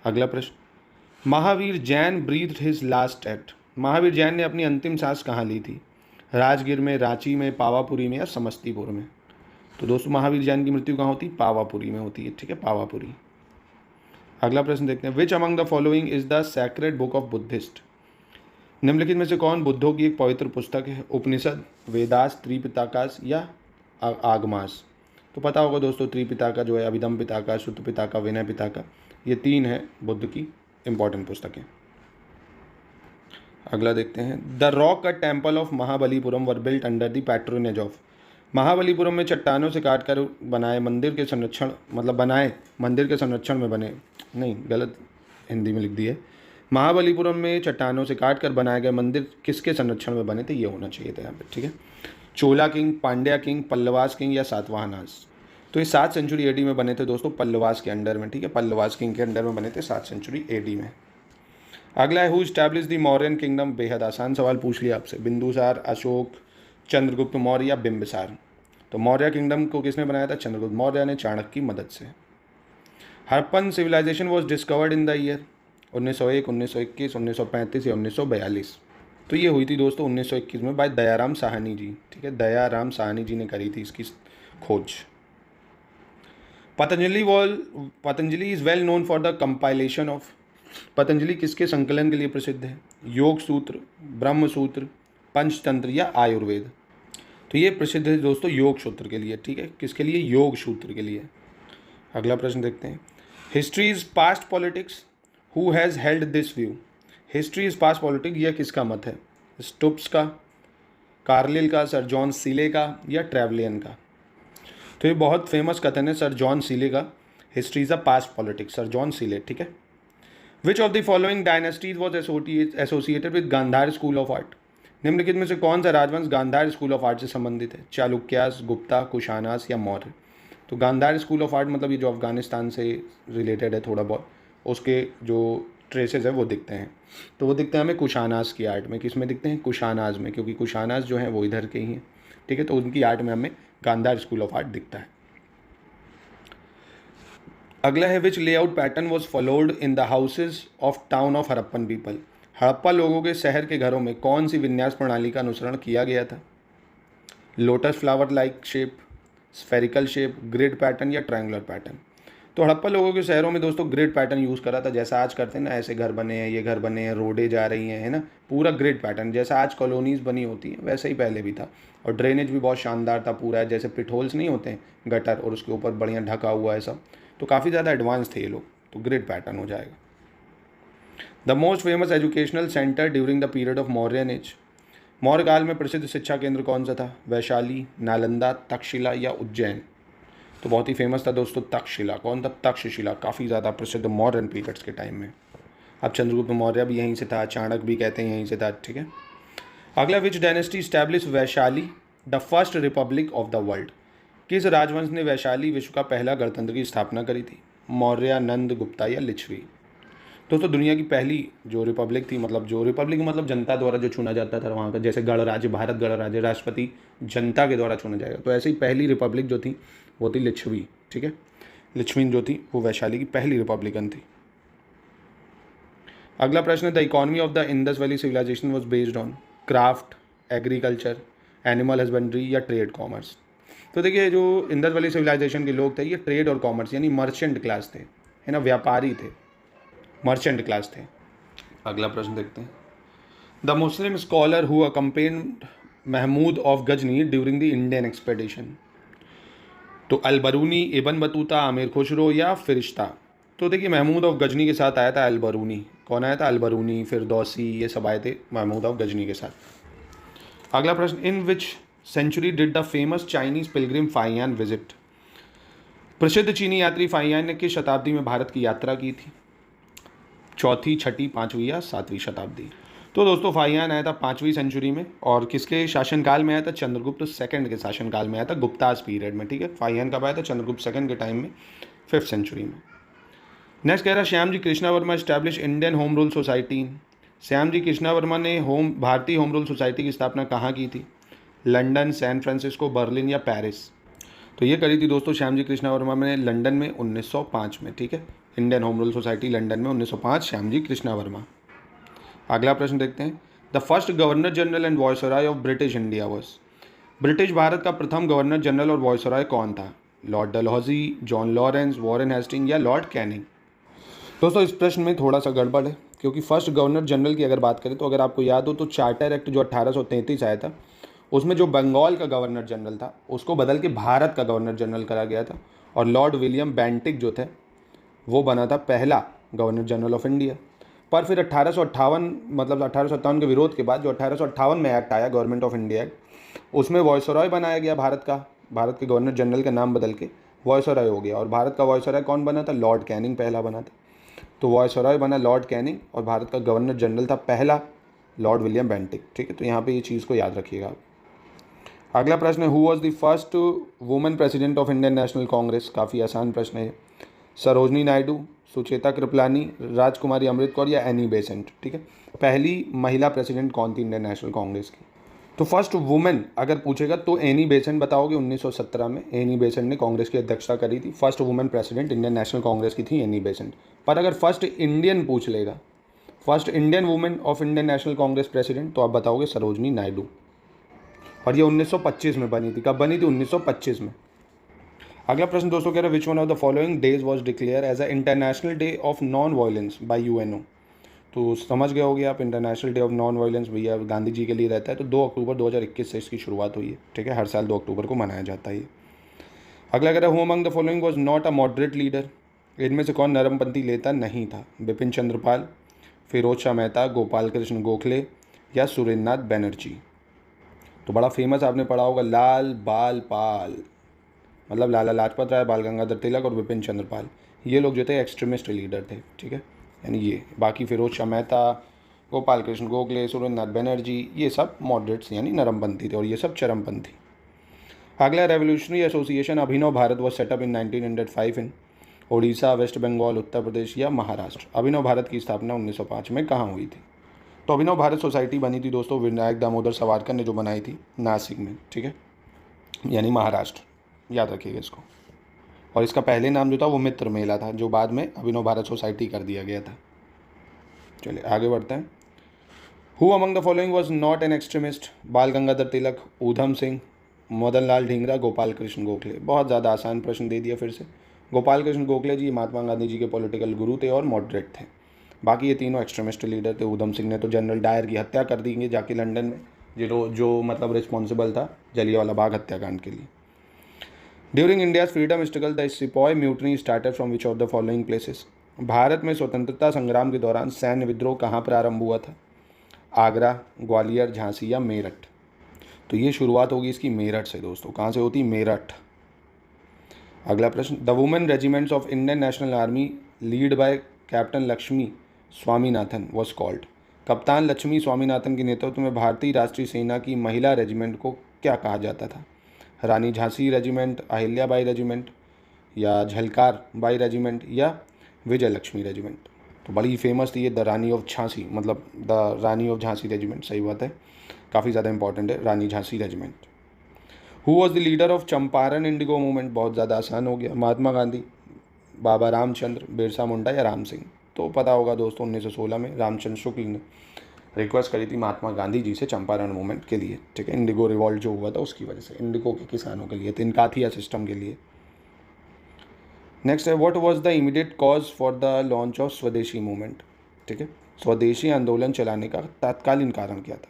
अगला प्रश्न, Mahavir Jain breathed his last act. Mahavir Jain ने अपनी अंतिम सांस कहाँ ली थी? राजगीर में, रांची में, पावापुरी में या समस्तीपुर में? तो दोस्तों महावीर जैन की मृत्यु कहाँ होती है? पावापुरी में होती है, ठीक है, पावापुरी। अगला प्रश्न देखते हैं, विच among the following is the sacred book of Buddhist. निम्नलिखित में से कौन बुद्धों की एक पवित्र पुस्तक है? उपनिषद, वेदास, त्रिपिटकास या आगमास? तो पता होगा दोस्तों, त्रिपिटका जो है, अभिधम पिटका, सुत्त पिटका, विनय पिटका, ये 3 है बुद्ध की इंपॉर्टेंट पुस्तकें। अगला देखते हैं, the rock cut temple of Mahabalipuram were built under the patronage of. Mahabalipuram में चट्टानों से काटकर बनाए मंदिर के संरक्षण, मतलब बनाए मंदिर के संरक्षण में बने, नहीं गलत हिंदी में लिख दिया है। महाबलीपुरम में चट्टानों से काटकर बनाए गए मंदिर किसके संरक्षण में बने थे, ये होना चाहिए था यहाँ पे, ठीक है। Chola king, Pandya king, Pallavas king या सातवाहनास। तो ये 7 सेंचुरी एडी में बने थे दोस्तों, पल्लवास के अंडर में, ठीक है। पल्लवास किंग के अंडर में बने थे 7 सेंचुरी एडी में। अगला है who establish the Mauryan kingdom. बेहद आसान सवाल पूछ लिया आपसे। बिंदुसार, अशोक, चंद्रगुप्त मौर्य या बिंबिसार। तो मौर्य किंगडम को किसने बनाया था, चंद्रगुप्त मौर्य ने चाणक्य की मदद से। Harappan civilisation was discovered in the year 1901, 1921, 1935 या 1942। तो ये हुई थी दोस्तों 1921 में बाय दयाराम साहनी जी, ठीक है। दयाराम साहनी जी ने करी थी इसकी खोज। Patanjali is well known for the compilation of. Patanjali किसके संकलन के लिए प्रसिद्ध है, योग सूत्र, ब्रह्म सूत्र, पंचतंत्र या आयुर्वेद। तो ये प्रसिद्ध है दोस्तों योग सूत्र के लिए, ठीक है। किसके लिए, योग सूत्र के लिए। अगला प्रश्न देखते हैं। History is past politics, who has held this view. History is past politics, यह किसका मत है, स्टुप्स का, कार्लिल का, सर जॉन सीले का या ट्रेवलियन का। तो ये बहुत फेमस कथन है सर जॉन सीले का, history is a past politics, sir John Seeley, ठीक है। Which of the following dynasties was associated with Gandhara school of art. निम्नलिखित में से कौन सा राजवंश गांधार स्कूल ऑफ आर्ट से संबंधित है, चालुक्यास, गुप्ता, कुशानास या मौर्य। तो गांधार स्कूल ऑफ आर्ट मतलब ये जो अफगानिस्तान से रिलेटेड है थोड़ा बहुत, उसके जो ट्रेसेस है वो दिखते हैं। तो वो दिखते हैं हमें कुशानास की आर्ट में। किस में दिखते हैं, कुशानास में, क्योंकि कुशानास जो है वो इधर के ही हैं, ठीक है। तो उनकी आर्ट में हमें गांधार स्कूल ऑफ आर्ट दिखता है। अगला है which layout pattern was followed in the houses of town of Harappan people. Harappa लोगों के शहर के घरों में कौन सी विन्यास प्रणाली का अनुसरण किया गया था, lotus flower like shape, spherical shape, grid pattern या ट्रायंगुलर पैटर्न। तो हड़प्पा लोगों के शहरों में दोस्तों ग्रिड पैटर्न यूज़ करा था, जैसा आज करते हैं ना, ऐसे घर बने हैं, ये घर बने हैं, रोडें जा रही हैं, है ना, पूरा ग्रिड पैटर्न जैसा आज कॉलोनीज़ बनी होती हैं वैसे ही पहले भी था। और ड्रेनेज भी बहुत शानदार था पूरा, जैसे पिटहोल्स नहीं होते हैं गटर और उसके ऊपर बढ़िया ढका हुआ है सब, तो काफ़ी ज़्यादा एडवांस थे ये लोग। तो ग्रिड पैटर्न हो जाएगा। The most famous educational centre during the period of Mauryan age. Maurya काल में प्रसिद्ध शिक्षा केंद्र कौन सा था, वैशाली, नालंदा, तक्षशिला या उज्जैन। तो बहुत ही फेमस था दोस्तों तक्षशिला। कौन था, तक्षशिला, काफ़ी ज़्यादा प्रसिद्ध मौर्यन पीरियड्स के टाइम में। अब चंद्रगुप्त मौर्य भी यहीं से था, चाणक्य भी कहते हैं यहीं से था, ठीक है। अगला विच dynasty establish Vaishali the first Republic of the world. किस राजवंश ने वैशाली विश्व का पहला गणतंत्र की स्थापना करी थी, मौर्य, नंद, गुप्ता या लिच्छवी। दोस्तों दुनिया की पहली जो रिपब्लिक थी, मतलब जो रिपब्लिक मतलब जनता द्वारा जो चुना जाता था वहाँ का, जैसे गणराज्य, भारत गणराज्य, राष्ट्रपति जनता के द्वारा चुना जाएगा, तो ऐसे ही पहली रिपब्लिक जो थी वो थी लिच्छवी, ठीक है। लिच्छवी जो थी वो वैशाली की पहली रिपब्लिकन थी। अगला प्रश्न है the economy of the Indus valley civilisation was based on craft, agriculture, animal husbandry या ट्रेड कॉमर्स। तो देखिए जो इंडस वैली सिविलाइजेशन के लोग थे ये ट्रेड और कॉमर्स यानी मर्चेंट क्लास थे, है ना, व्यापारी थे, मर्चेंट क्लास थे। अगला प्रश्न देखते हैं। The Muslim scholar who accompanied Mahmud of Ghazni during the Indian expedition. तो Alberuni, Ibn Battuta, Amir Khusro या फिरिश्ता। तो देखिए महमूद ऑफ गजनी के साथ आया था अलबरूनी। कौन आया था, अलबरूनी, फिरदौसी, ये सब आए थे महमूद ऑफ गजनी के साथ। अगला प्रश्न, in which century did the famous Chinese pilgrim Fahien visit. प्रसिद्ध चीनी यात्री फाइयान ने किस शताब्दी में भारत की यात्रा की थी, चौथी, छठी, पाँचवीं या सातवीं शताब्दी। तो दोस्तों फाइयान आया था 5वीं सेंचुरी में, और किसके शासनकाल में आया था, चंद्रगुप्त सेकंड के शासनकाल में आया था, गुप्तास पीरियड में, ठीक है। फाइयान कब आया था, चंद्रगुप्त सेकंड के टाइम में, 5th सेंचुरी में। नेक्स्ट कह रहा है Shyam ji Krishna Varma established Indian home rule society. Shyam ji Krishna Varma ने भारतीय होम रूल सोसाइटी की स्थापना कहाँ की थी, लंदन, सैन फ्रांसिस्को, बर्लिन या पेरिस। तो ये करी थी दोस्तों श्याम जी कृष्णा वर्मा ने लंदन में 1905 में, ठीक है। Indian home rule society London में 1905, श्याम जी कृष्णा वर्मा। अगला प्रश्न देखते हैं। The first governor general and viceroy of British India was. British Bharat का प्रथम गवर्नर जनरल और वॉयसरॉय कौन था, Lord Dalhousie, John Lawrence, Warren Hastings या लॉर्ड कैनिंग। दोस्तों इस प्रश्न में थोड़ा सा गड़बड़ है, क्योंकि फर्स्ट गवर्नर जनरल की अगर बात करें तो अगर आपको याद हो तो चार्टर एक्ट जो 1833 आया था उसमें जो बंगाल का गवर्नर जनरल था उसको बदल के भारत का गवर्नर जनरल करा गया था, और लॉर्ड विलियम बेंटिक जो थे वो बना था पहला गवर्नर जनरल ऑफ इंडिया। पर फिर 1858 मतलब 1857 के विरोध के बाद जो 1858 में एक्ट आया गवर्नमेंट ऑफ इंडिया एक्ट, उसमें वॉइसरॉय बनाया गया भारत का, भारत के गवर्नर जनरल का नाम बदल के वॉइसरॉय हो गया। और भारत का वॉइसरॉय कौन बना था? लॉर्ड कैनिंग पहला बना था। तो वॉइसरॉय बना लॉर्ड कैनिंग और भारत का गवर्नर जनरल था पहला लॉर्ड विलियम बेंटिक। ठीक है, तो यहाँ पे ये चीज़ को याद रखिएगा आप। अगला प्रश्न है, who was the first women president of Indian national Congress? काफ़ी आसान प्रश्न है। सरोजनी नायडू, सुचेता कृपलानी, राजकुमारी अमृत कौर या एनी बेसेंट? ठीक है, पहली महिला प्रेसिडेंट कौन थी इंडियन नेशनल कांग्रेस की? तो फर्स्ट वुमेन अगर पूछेगा तो एनी बेसेंट बताओगे। 1917 में एनी बेसेंट ने कांग्रेस की अध्यक्षता करी थी। First women president Indian national Congress की थी एनी बेसेंट। पर अगर फर्स्ट इंडियन पूछ लेगा, first Indian women of Indian national Congress president, तो आप बताओगे सरोजनी नायडू। और ये 1925 में बनी थी। कब बनी थी? 1925 में। अगला प्रश्न दोस्तों कह रहा है, which one of the following days was declare as a international day of non violence by UNO? तो समझ गए होगे आप, international day of non violence भैया गांधी जी के लिए रहता है। तो 2 अक्टूबर 2021 से इसकी शुरुआत हुई है। ठीक है, हर साल 2 अक्टूबर को मनाया जाता है ये। अगला कह रहा है, who among the following was not a moderate leader? इनमें से कौन नरमपंथी नेता नहीं था? बिपिन चंद्रपाल, फिरोज शाह मेहता, गोपाल कृष्ण गोखले या सुरेंद्रनाथ बनर्जी? तो बड़ा फेमस आपने पढ़ा होगा, लाल बाल पाल, मतलब लाला लाजपत राय, बाल गंगाधर तिलक और विपिन चंद्रपाल। ये लोग जो थे एक्सट्रीमिस्ट लीडर थे। ठीक है, यानी ये बाकी फिरोज शाह मेहता, गोपाल कृष्ण गोखले, सुरेंद्रनाथ बनर्जी, ये सब मॉडरेट्स यानी नरमपंथी थे और ये सब चरमपंथी। अगला, revolutionary association Abhinav Bharat was set up in 1905 in Odisha, West Bengal, Uttar Pradesh या महाराष्ट्र? अभिनव भारत की स्थापना 1905 में कहाँ हुई थी? तो अभिनव भारत सोसाइटी बनी थी दोस्तों विनायक दामोदर सावरकर ने जो बनाई थी नासिक में। ठीक है, यानी महाराष्ट्र, याद रखिएगा इसको। और इसका पहले नाम जो था वो मित्र मेला था, जो बाद में अभिनव भारत सोसाइटी कर दिया गया था। चलिए आगे बढ़ते हैं। Who among the following was not an extremist? बाल गंगाधर तिलक, ऊधम सिंह, मदन लाल ढींगरा, गोपाल कृष्ण गोखले? बहुत ज़्यादा आसान प्रश्न दे दिया फिर से। गोपाल कृष्ण गोखले जी महात्मा गांधी जी के पॉलिटिकल गुरु थे और मॉडरेट थे। बाकी ये तीनों एक्सट्रीमिस्ट लीडर थे। ऊधम सिंह ने तो जनरल डायर की हत्या कर दी जाके लंदन में, जो मतलब रिस्पॉन्सिबल था जलियांवाला बाग हत्याकांड के लिए। During India's freedom struggle the sepoy mutiny started from which of the following places? Bharat में स्वतंत्रता संग्राम के दौरान सैन्य विद्रोह कहाँ प्रारंभ हुआ था? आगरा, ग्वालियर, झांसी या मेरठ? तो ये शुरुआत होगी इसकी मेरठ से दोस्तों। कहाँ से होती? मेरठ। अगला प्रश्न, the women regiments of Indian national army lead by captain Lakshmi Swaminathan was called? कप्तान लक्ष्मी स्वामीनाथन के नेतृत्व में भारतीय राष्ट्रीय सेना की महिला रेजिमेंट को क्या कहा जाता था? रानी झांसी रेजिमेंट, अहिल्याबाई रेजिमेंट या झलकार बाई रेजिमेंट या विजय लक्ष्मी रेजिमेंट? तो बड़ी फेमस थी ये द रानी ऑफ झांसी, मतलब the Rani of Jhansi regiment. सही बात है, काफ़ी ज़्यादा इंपॉर्टेंट है Rani Jhansi regiment. Who was the leader of Champaran indigo movement? बहुत ज़्यादा आसान हो गया। महात्मा गांधी, बाबा रामचंद्र, बिरसा मुंडा या राम सिंह? तो पता होगा दोस्तों 1916 में रामचंद्र शुक्ल ने रिक्वेस्ट करी थी महात्मा गांधी जी से चंपारण मूवमेंट के लिए। ठीक है, इंडिगो रिवॉल्ट जो हुआ था उसकी वजह से, इंडिगो के किसानों के लिए, तिनकाथिया सिस्टम के लिए। नेक्स्ट है, what was the immediate cause for the launch of स्वदेशी मूवमेंट? ठीक है, स्वदेशी आंदोलन चलाने का तत्कालीन कारण क्या था?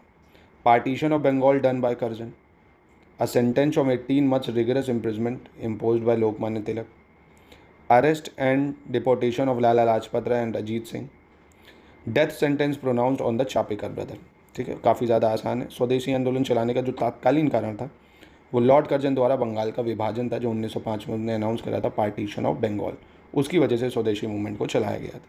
Partition of Bengal done by Curzon, a sentence of 18 months rigorous imprisonment imposed by Lokmanya Tilak, arrest and deportation of Lala Lajpat Rai and Ajit Singh, death sentence pronounced on the Chapekar brother? ठीक है, काफ़ी ज़्यादा आसान है। स्वदेशी आंदोलन चलाने का जो तत्कालीन कारण था वो लॉर्ड कर्जन द्वारा बंगाल का विभाजन था, जो 1905 में उन्होंने अनाउंस करा था, पार्टीशन ऑफ बंगाल। उसकी वजह से स्वदेशी मूवमेंट को चलाया गया था।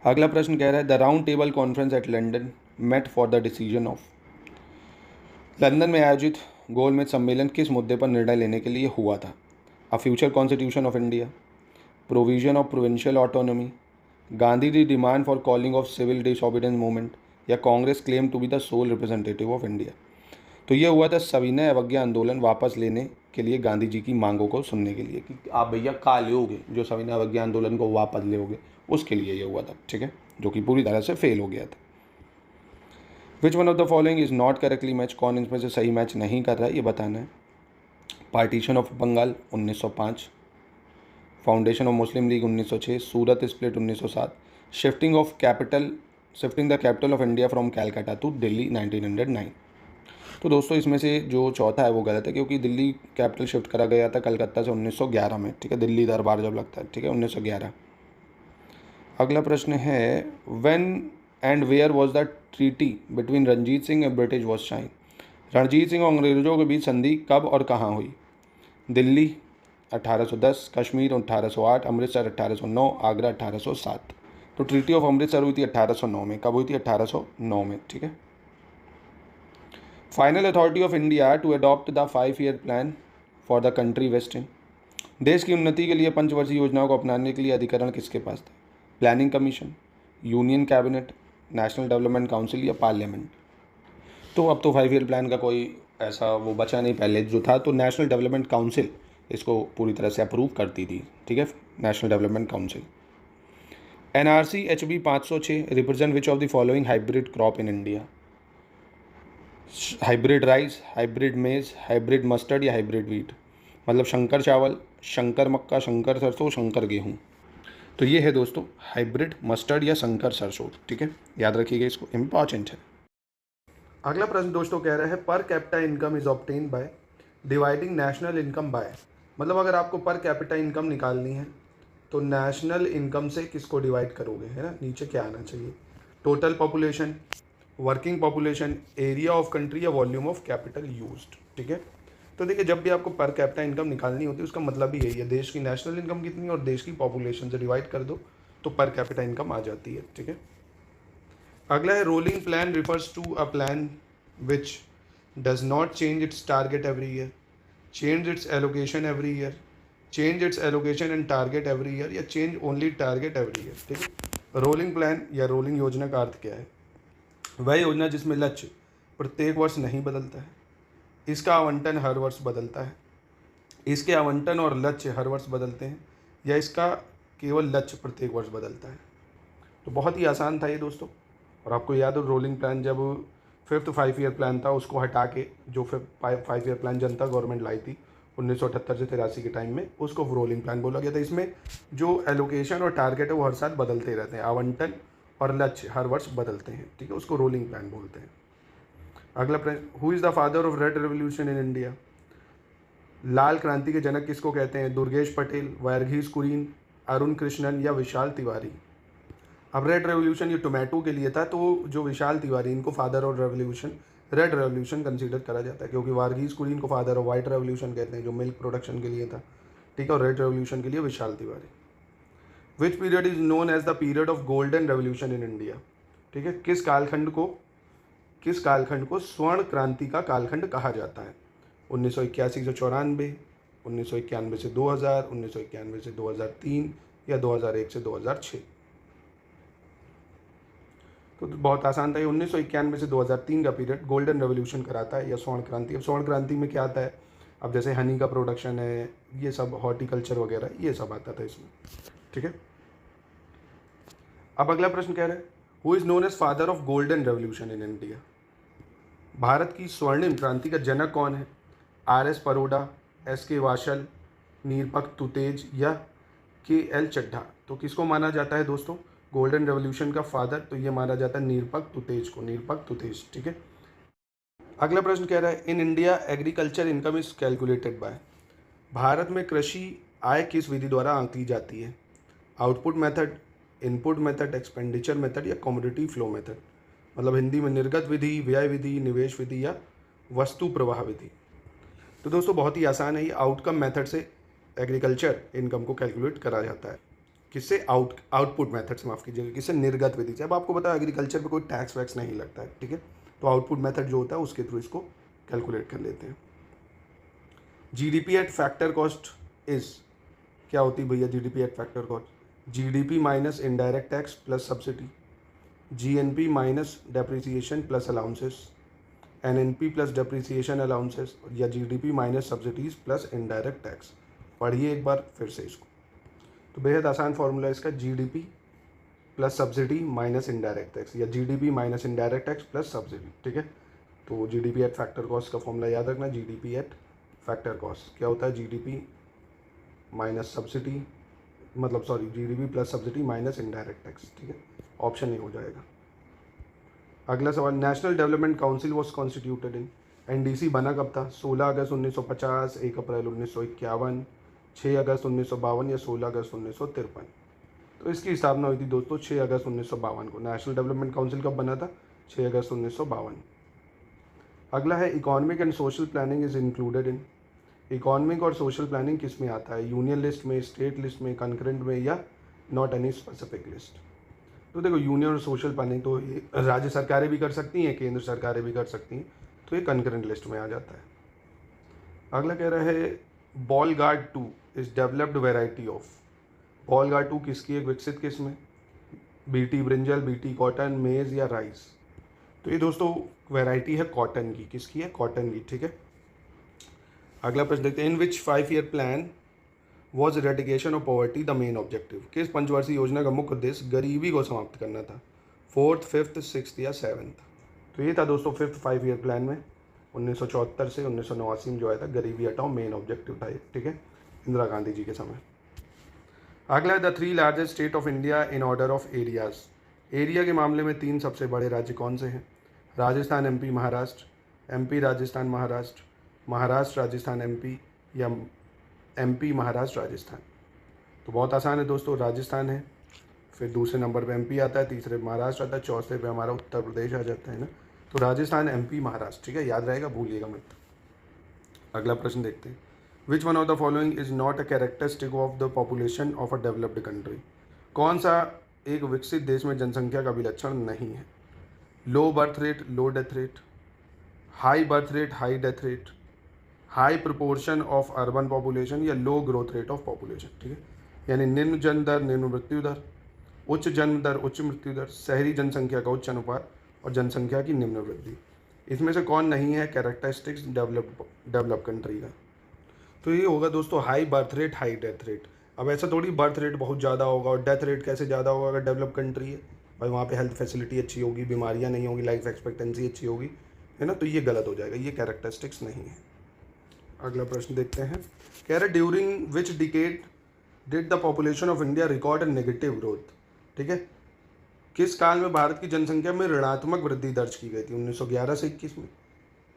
अगला प्रश्न कह रहा है, the round table conference at London met for the decision of? London में आयोजित गोलमेज सम्मेलन किस मुद्दे पर निर्णय लेने के लिए हुआ था? A future constitution of India, provision of provincial autonomy, Gandhi the demand for calling of civil disobedience movement या Congress claim to be the sole representative of India? तो ये हुआ था सविनय अवज्ञा आंदोलन वापस लेने के लिए, गांधी जी की मांगों को सुनने के लिए कि आप भैया का लोगे जो सविनय अवज्ञा आंदोलन को वापस लोगे, उसके लिए ये हुआ था। ठीक है, जो कि पूरी तरह से फेल हो गया था। विच one of the following is not correctly match? कौन इसमें से सही मैच नहीं कर रहा है ये बताना है। Partition of Bengal 1905, foundation of Muslim league 1906, Surat split 1907, shifting the capital of India from Calcutta to Delhi 1909। तो दोस्तों इसमें से जो चौथा है वो गलत है, क्योंकि दिल्ली कैपिटल शिफ्ट करा गया था कलकत्ता से 1911 में। ठीक है, दिल्ली दरबार जब लगता है, ठीक है, 1911। अगला प्रश्न है, when and where was the treaty between Ranjit Singh and British was sign? Ranjit Singh और अंग्रेजों के बीच संधि कब और कहाँ हुई? दिल्ली 1810, कश्मीर 1808, अमृतसर 1809, आगरा 1807। तो ट्रीटी ऑफ अमृतसर हुई थी 1809 में। कब हुई थी? 1809 में। ठीक है। Final authority of India to adopt the 5 year plan for the country western. देश की उन्नति के लिए पंचवर्षीय योजनाओं को अपनाने के लिए अधिकरण किसके पास था? Planning commission, union cabinet, national development council या पार्लियामेंट? तो अब तो 5 ईयर प्लान का कोई ऐसा वो बचा नहीं। पहले जो था तो नेशनल डेवलपमेंट काउंसिल इसको पूरी तरह से अप्रूव करती थी। ठीक है, national development council. NRC HB 506 represent which of the following hybrid crop in India? Hybrid rice, hybrid मेज, हाइब्रिड मस्टर्ड या हाइब्रिड वीट? मतलब शंकर चावल, शंकर मक्का, शंकर सरसों, शंकर गेहूँ। तो ये है दोस्तों हाइब्रिड मस्टर्ड या शंकर सरसों। ठीक है, याद रखिएगा, इसको इम्पॉर्टेंट है। अगला प्रश्न दोस्तों कह रहा है per capita income is obtain by dividing national income by. मतलब अगर आपको पर कैपिटा इनकम निकालनी है तो नेशनल इनकम से किसको डिवाइड करोगे, है ना। नीचे क्या आना चाहिए? Total population, working population, area of country या वॉल्यूम ऑफ कैपिटल यूज्ड। ठीक है, तो देखिए जब भी आपको पर कैपिटा इनकम निकालनी होती है उसका मतलब ही यही है, देश की नेशनल इनकम कितनी है और देश की पॉपुलेशन से डिवाइड कर दो तो पर कैपिटा इनकम आ जाती है। ठीक है। अगला है rolling plan refers to a plan which does not change its target every year, change its allocation every year, change its allocation and target every year या change only target every year. ठीक है, रोलिंग प्लान या रोलिंग योजना का अर्थ क्या है? वह योजना जिसमें लक्ष्य प्रत्येक वर्ष नहीं बदलता है, इसका आवंटन हर वर्ष बदलता है, इसके आवंटन और लक्ष्य हर वर्ष बदलते हैं, या इसका केवल लक्ष्य प्रत्येक वर्ष बदलता है। तो बहुत ही आसान था ये दोस्तों। और आपको याद हो रोलिंग प्लान जब 5th 5 ईयर प्लान था उसको हटा के जो 5 ईयर प्लान जनता गवर्नमेंट लाई थी 1978 से 83 के टाइम में, उसको रोलिंग प्लान बोला गया था। इसमें जो एलोकेशन और टारगेट है वो हर साल बदलते रहते हैं, आवंटन और लक्ष्य हर वर्ष बदलते हैं। ठीक है, उसको रोलिंग प्लान बोलते हैं। अगला प्रश्न, who is the father of red revolution in India? लाल क्रांति के जनक किसको कहते हैं? दुर्गेश पटेल, वर्गीज कुरियन, अरुण कृष्णन या विशाल तिवारी? अब रेड रेवोल्यूशन ये टोमेटो के लिए था, तो जो विशाल तिवारी इनको father of revolution red revolution consider करा जाता है, क्योंकि वर्गीज कुरियन को फादर ऑफ वाइट रेवोल्यूशन कहते हैं जो मिल्क प्रोडक्शन के लिए था। ठीक है, और रेड रेवोल्यूशन के लिए Vishal Tiwari. Which period is known as the period of golden revolution in India? ठीक है, किस कालखंड को स्वर्ण क्रांति का कालखंड कहा जाता है? 1981 से 94, 1991 से 2000, 1991 से 2003 या 2001 से 2006? तो बहुत आसान था ये। 1991 से 2003 का पीरियड गोल्डन रेवोल्यूशन कराता है या स्वर्ण क्रांति। अब स्वर्ण क्रांति में क्या आता है? अब जैसे हनी का प्रोडक्शन है, ये सब हॉर्टिकल्चर वगैरह ये सब आता था इसमें। ठीक है, अब अगला प्रश्न कह रहे हैं who is known as father of golden revolution in India? भारत की स्वर्णिम क्रांति का जनक कौन है? RS परोडा, SK वाशल, नीरपख तुतेज या KL चड्ढा? तो किसको माना जाता है दोस्तों गोल्डन रेवोल्यूशन का फादर? तो ये माना जाता है नीरपख तुतेज को, नीरपख तुतेज। ठीक है, अगला प्रश्न कह रहा है in India agriculture income is calculated by. Bharat में कृषि आय किस विधि द्वारा आंकी जाती है? Output method, input method, expenditure method या कमोडिटी फ्लो मेथड? मतलब हिंदी में निर्गत विधि, व्यय विधि, निवेश विधि या वस्तु प्रवाह विधि? तो दोस्तों बहुत ही आसान है, ये आउटकम मेथड से एग्रीकल्चर इनकम को कैलकुलेट करा जाता है। किससे? आउटपुट मेथड से, माफ़ कीजिएगा, किससे? निर्गत विधि से। अब आपको पता है एग्रीकल्चर पे कोई टैक्स वैक्स नहीं लगता है। ठीक है, तो आउटपुट मेथड जो होता है उसके थ्रू इसको कैलकुलेट कर लेते हैं। GDP eight factor cost is क्या होती है भैया? GDP eight factor cost GDP minus indirect tax plus subsidy, GNP minus depreciation plus allowances, NNP plus depreciation allowances या GDP minus subsidies plus indirect tax. पढ़िए एक बार फिर से इसको। तो बेहद आसान फॉर्मूला है इसका, GDP plus subsidy minus indirect tax या GDP minus indirect tax plus subsidy. ठीक है, तो GDP एट फैक्टर कॉस्ट का फॉर्मूला याद रखना, GDP एट फैक्टर कॉस्ट क्या होता है? GDP माइनस सब्सिडी, मतलब sorry GDP plus subsidy minus indirect tax. ठीक है, ऑप्शन नहीं हो जाएगा। अगला सवाल, national development council was constituted in. NDC बना कब था? 16 अगस्त 1950, 1 अप्रैल 1951, 6 अगस्त 1952 या 16 अगस्त 1953? तो इसकी स्थापना हुई थी दोस्तों 6 अगस्त 1952 को। नेशनल डेवलपमेंट काउंसिल कब बना था? 6 अगस्त 1952। अगला है economic and social planning is included in. Economic और सोशल प्लानिंग किस में आता है, यूनियन लिस्ट में, स्टेट लिस्ट में, कंकरेंट में, या नॉट एनी स्पेसिफिक लिस्ट। तो देखो यूनियन और सोशल प्लानिंग तो ये राज्य सरकारें भी कर सकती हैं, केंद्र सरकारें भी कर सकती हैं, तो ये कंकरेंट लिस्ट में आ जाता है। अगला कह रहा है ball guard 2 is developed variety of. Ball guard 2 किसकी एक विकसित किस्म है, बीटी ब्रिंजल, बीटी कॉटन, मेज या राइस। तो ये दोस्तों वैरायटी है कॉटन की, किसकी है, कॉटन की, ठीक है। अगला प्रश्न देखते हैं, इन विच 5 year plan was रेडिकेशन of poverty the main objective. किस पंचवर्षीय योजना का मुख्य उद्देश्य गरीबी को समाप्त करना था, 4th, 5th, 6th या 7th। तो ये था दोस्तों 5th 5 ईयर प्लान में 1974 से 1989 में जो आया था, गरीबी हटाओ मेन ऑब्जेक्टिव था ये, ठीक है, इंदिरा गांधी जी के समय। अगला है the 3 largest state of India in order of areas. Area के मामले में 3 सबसे बड़े राज्य कौन से हैं, Rajasthan, MP, Maharashtra, MP, Rajasthan, Maharashtra, Maharashtra, Rajasthan, MP, या एमपी, महाराष्ट्र, राजस्थान। तो बहुत आसान है दोस्तों, राजस्थान है, फिर दूसरे नंबर पे एमपी आता है, तीसरे महाराष्ट्र आता है, चौथे पे हमारा उत्तर प्रदेश आ जाता है ना। तो राजस्थान, एमपी, महाराष्ट्र, ठीक है, याद रहेगा, भूलिएगा मत। अगला प्रश्न देखते हैं, which one of the following is not a characteristic of the population of a developed country. कौन सा एक विकसित देश में जनसंख्या का विलक्षण नहीं है, लो birth rate, low death rate, high birth rate, high death rate, high proportion of urban population, या लो ग्रोथ रेट ऑफ पॉपुलेशन, ठीक है। यानी निम्न जन्म दर, निम्न मृत्यु दर, उच्च जन्म दर, उच्च मृत्यु दर, शहरी जनसंख्या का उच्च अनुपात और जनसंख्या की निम्न वृद्धि। इसमें से कौन नहीं है कैरेक्टरिस्टिक्स डेवलप कंट्री का। तो ये होगा दोस्तों high birth rate, high death rate. अब ऐसा थोड़ी बर्थ रेट बहुत ज़्यादा होगा और डेथ रेट कैसे ज़्यादा होगा, अगर डेवलप कंट्री है भाई, वहाँ पे हेल्थ फैसिलिटी अच्छी होगी, बीमारियाँ नहीं होगी, लाइफ एक्सपेक्टेंसी अच्छी होगी, है ना, तो ये गलत हो जाएगा, ये कैरेक्टरिस्टिक्स नहीं है। अगला प्रश्न देखते हैं, कह रहे during which decade did the population of India record a negative growth. ठीक है, किस काल में भारत की जनसंख्या में ऋणात्मक वृद्धि दर्ज की गई थी, 1911 से 21 में,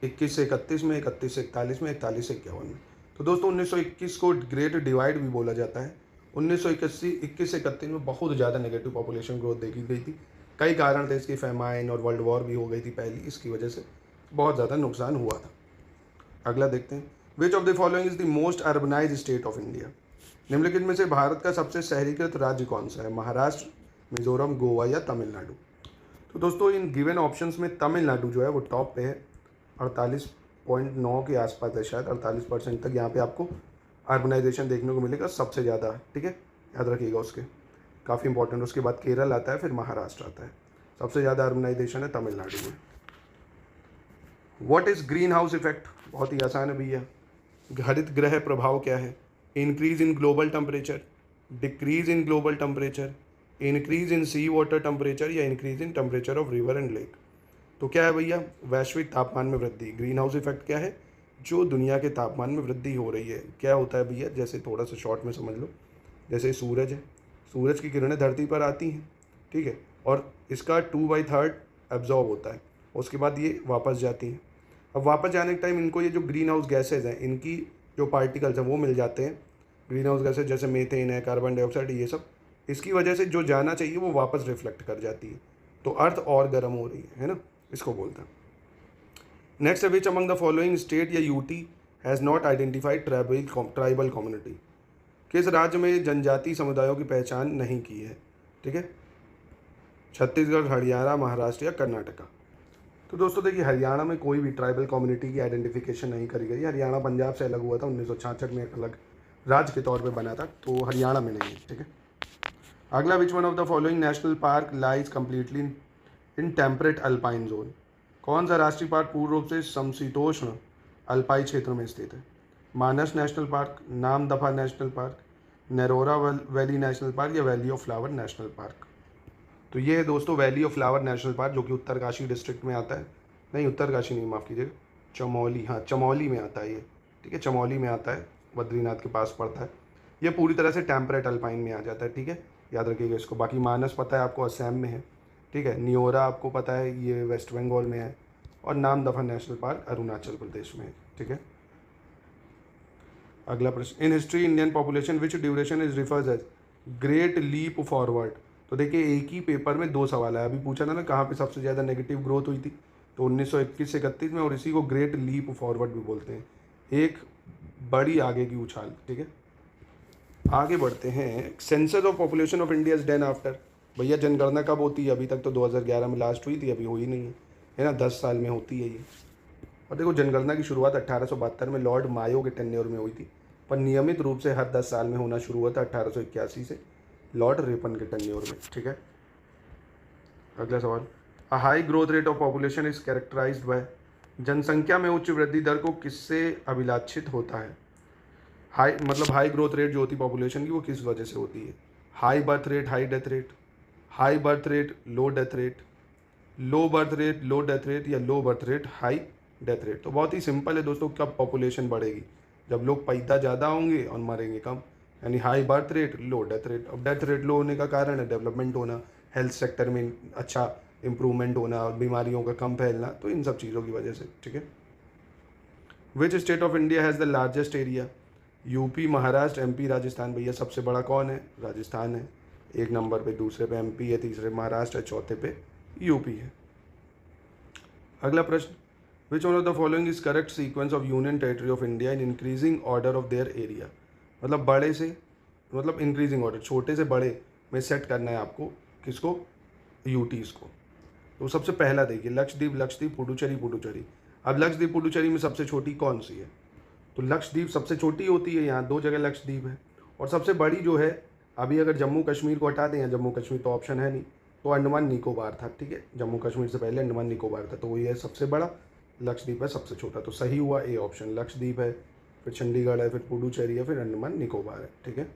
21 से 31 में, 31 से 41 में, 41 से 51 में। तो दोस्तों 1921 को ग्रेट डिवाइड भी बोला जाता है। 1921 से 31 में बहुत ज़्यादा नेगेटिव पॉपुलेशन ग्रोथ देखी गई थी। कई कारण थे इसकी, फेमाइन और वर्ल्ड वॉर भी हो गई थी पहली, इसकी वजह से बहुत ज़्यादा नुकसान हुआ था। अगला देखते हैं, विच of the following is the most urbanise state of India. निम्नलिखित में से भारत का सबसे शहरीकृत राज्य कौन सा है, महाराष्ट्र, मिजोरम, गोवा या तमिलनाडु। तो दोस्तों इन गिवन ऑप्शंस में तमिलनाडु जो है वो टॉप पे है, 48.9 के आसपास है, शायद 48% तक यहाँ पे आपको अर्बनाइजेशन देखने को मिलेगा सबसे ज़्यादा। ठीक है, याद रखिएगा उसके, काफ़ी इंपॉर्टेंट। उसके बाद केरल आता है, फिर महाराष्ट्र आता है, सबसे ज़्यादा अर्बनाइजेशन है तमिलनाडु में। What is green house effect, बहुत ही आसान है भैया। हरित ग्रह प्रभाव क्या है, increase in global temperature, decrease in global temperature, increase in sea water temperature या increase in temperature of river and lake. तो क्या है भैया, वैश्विक तापमान में वृद्धि। ग्रीन हाउस इफेक्ट क्या है, जो दुनिया के तापमान में वृद्धि हो रही है। क्या होता है भैया, जैसे थोड़ा सा शॉर्ट में समझ लो, जैसे सूरज है, सूरज की किरणें धरती पर आती हैं, ठीक है, और इसका 2/3 एब्जॉर्ब होता है, उसके बाद ये वापस जाती हैं। अब वापस जाने के टाइम इनको ये जो ग्रीन हाउस गैसेज हैं, इनकी जो पार्टिकल्स हैं वो मिल जाते हैं। ग्रीन हाउस गैसेज जैसे मीथेन है, कार्बन डाइऑक्साइड, ये सब, इसकी वजह से जो जाना चाहिए वो वापस रिफ्लेक्ट कर जाती है, तो अर्थ और गर्म हो रही है ना, इसको बोलते हैं। नेक्स्ट है, which among the following state या UT has not identified tribal community. किस राज्य में जनजातीय समुदायों की पहचान नहीं की है। ठीक है, छत्तीसगढ़, हरियाणा, महाराष्ट्र या कर्नाटका। तो दोस्तों देखिए, हरियाणा में कोई भी ट्राइबल कम्युनिटी की आइडेंटिफिकेशन नहीं करी गई। हरियाणा पंजाब से अलग हुआ था, 1966 में एक अलग राज्य के तौर पे बना था, तो हरियाणा में नहीं है। ठीक है, अगला, which one of the following national park lies completely in temperate alpine zone. कौन सा राष्ट्रीय पार्क पूर्ण रूप से समशीतोष्ण अल्पाई क्षेत्र में स्थित है, Manas national park, Namdapha national park, Narora valley national park या valley of flower national park. तो ये है दोस्तों valley of flower national park, जो कि उत्तरकाशी डिस्ट्रिक्ट में आता है, नहीं उत्तरकाशी नहीं, माफ़ कीजिएगा, चमोली, हाँ चमोली में आता है ये। ठीक है, चमोली में आता है, बद्रीनाथ के पास पड़ता है। ये पूरी तरह से टेम्परेट अल्पाइन में आ जाता है। ठीक है, याद रखिएगा इसको। बाकी मानस पता है आपको, असम में है। ठीक है, नियोरा आपको पता है, ये वेस्ट बंगाल में है, और नामदफा नेशनल पार्क अरुणाचल प्रदेश में है। ठीक है, अगला प्रश्न, in history Indian population which duration is refers as great leap forward. तो देखिए एक ही पेपर में 2 सवाल है, अभी पूछा था ना कहाँ पे सबसे ज़्यादा नेगेटिव ग्रोथ हुई थी, तो 1921 से 31 में, और इसी को ग्रेट लीप फॉरवर्ड भी बोलते हैं, एक बड़ी आगे की उछाल। ठीक है, आगे बढ़ते हैं। Census of population of India is done after. भैया जनगणना कब होती है? अभी तक तो 2011 में लास्ट हुई थी, अभी हुई नहीं है ना, 10 साल में होती है ये। और देखो जनगणना की शुरुआत 1872 में लॉर्ड मायो के टेन्योर में हुई थी, पर नियमित रूप से हर 10 साल में होना शुरू हुआ था 1881 से लॉर्ड रिपन के टेन्योर में। ठीक है, अगला सवाल। A high growth rate of population is characterised by. जनसंख्या में उच्च वृद्धि दर को किससे अभिलाषित होता है? हाई मतलब हाई ग्रोथ रेट जो होती है पॉपुलेशन की, वो किस वजह से होती है? High birth rate, high death rate, high birth rate, low death rate, low birth rate, low death rate, या low birth rate, high death rate. तो बहुत ही सिंपल है दोस्तों, कब पॉपुलेशन बढ़ेगी? जब लोग पैदा ज़्यादा होंगे और मरेंगे कम, यानी high birth rate, low death rate. अब डेथ रेट लो होने का कारण है डेवलपमेंट होना, हेल्थ सेक्टर में अच्छा इंप्रूवमेंट होना, बीमारियों का कम फैलना, तो इन सब चीज़ों की वजह से। ठीक है, which state of India has the largest area? UP, Maharashtra, MP, Rajasthan. भैया सबसे बड़ा कौन है? राजस्थान है, एक नंबर पे, दूसरे पे एमपी है, तीसरे महाराष्ट्र है, चौथे पे यूपी है। अगला प्रश्न, विच one of the following is correct sequence of union territory of India in increasing order of their area? मतलब बड़े से, मतलब इंक्रीजिंग ऑर्डर, छोटे से बड़े में सेट करना है आपको, किसको? यूटीज़ को। तो सबसे पहला देखिए, लक्षद्वीप, लक्षद्वीप, पुडुचेरी, पुडुचेरी। अब लक्षद्वीप पुडुचेरी में सबसे छोटी कौन सी है? तो लक्षद्वीप सबसे छोटी होती है, यहाँ 2 जगह लक्षद्वीप है। और सबसे बड़ी जो है, अभी अगर जम्मू कश्मीर को हटा दें, या जम्मू कश्मीर तो ऑप्शन है नहीं, तो अंडमान निकोबार था। ठीक है, जम्मू कश्मीर से पहले अंडमान निकोबार था, तो वही है सबसे बड़ा, लक्षद्वीप है सबसे छोटा। तो सही हुआ ए ऑप्शन, लक्षद्वीप है, फिर चंडीगढ़ है, फिर पुडुचेरी है, फिर अंडमान निकोबार है। ठीक है,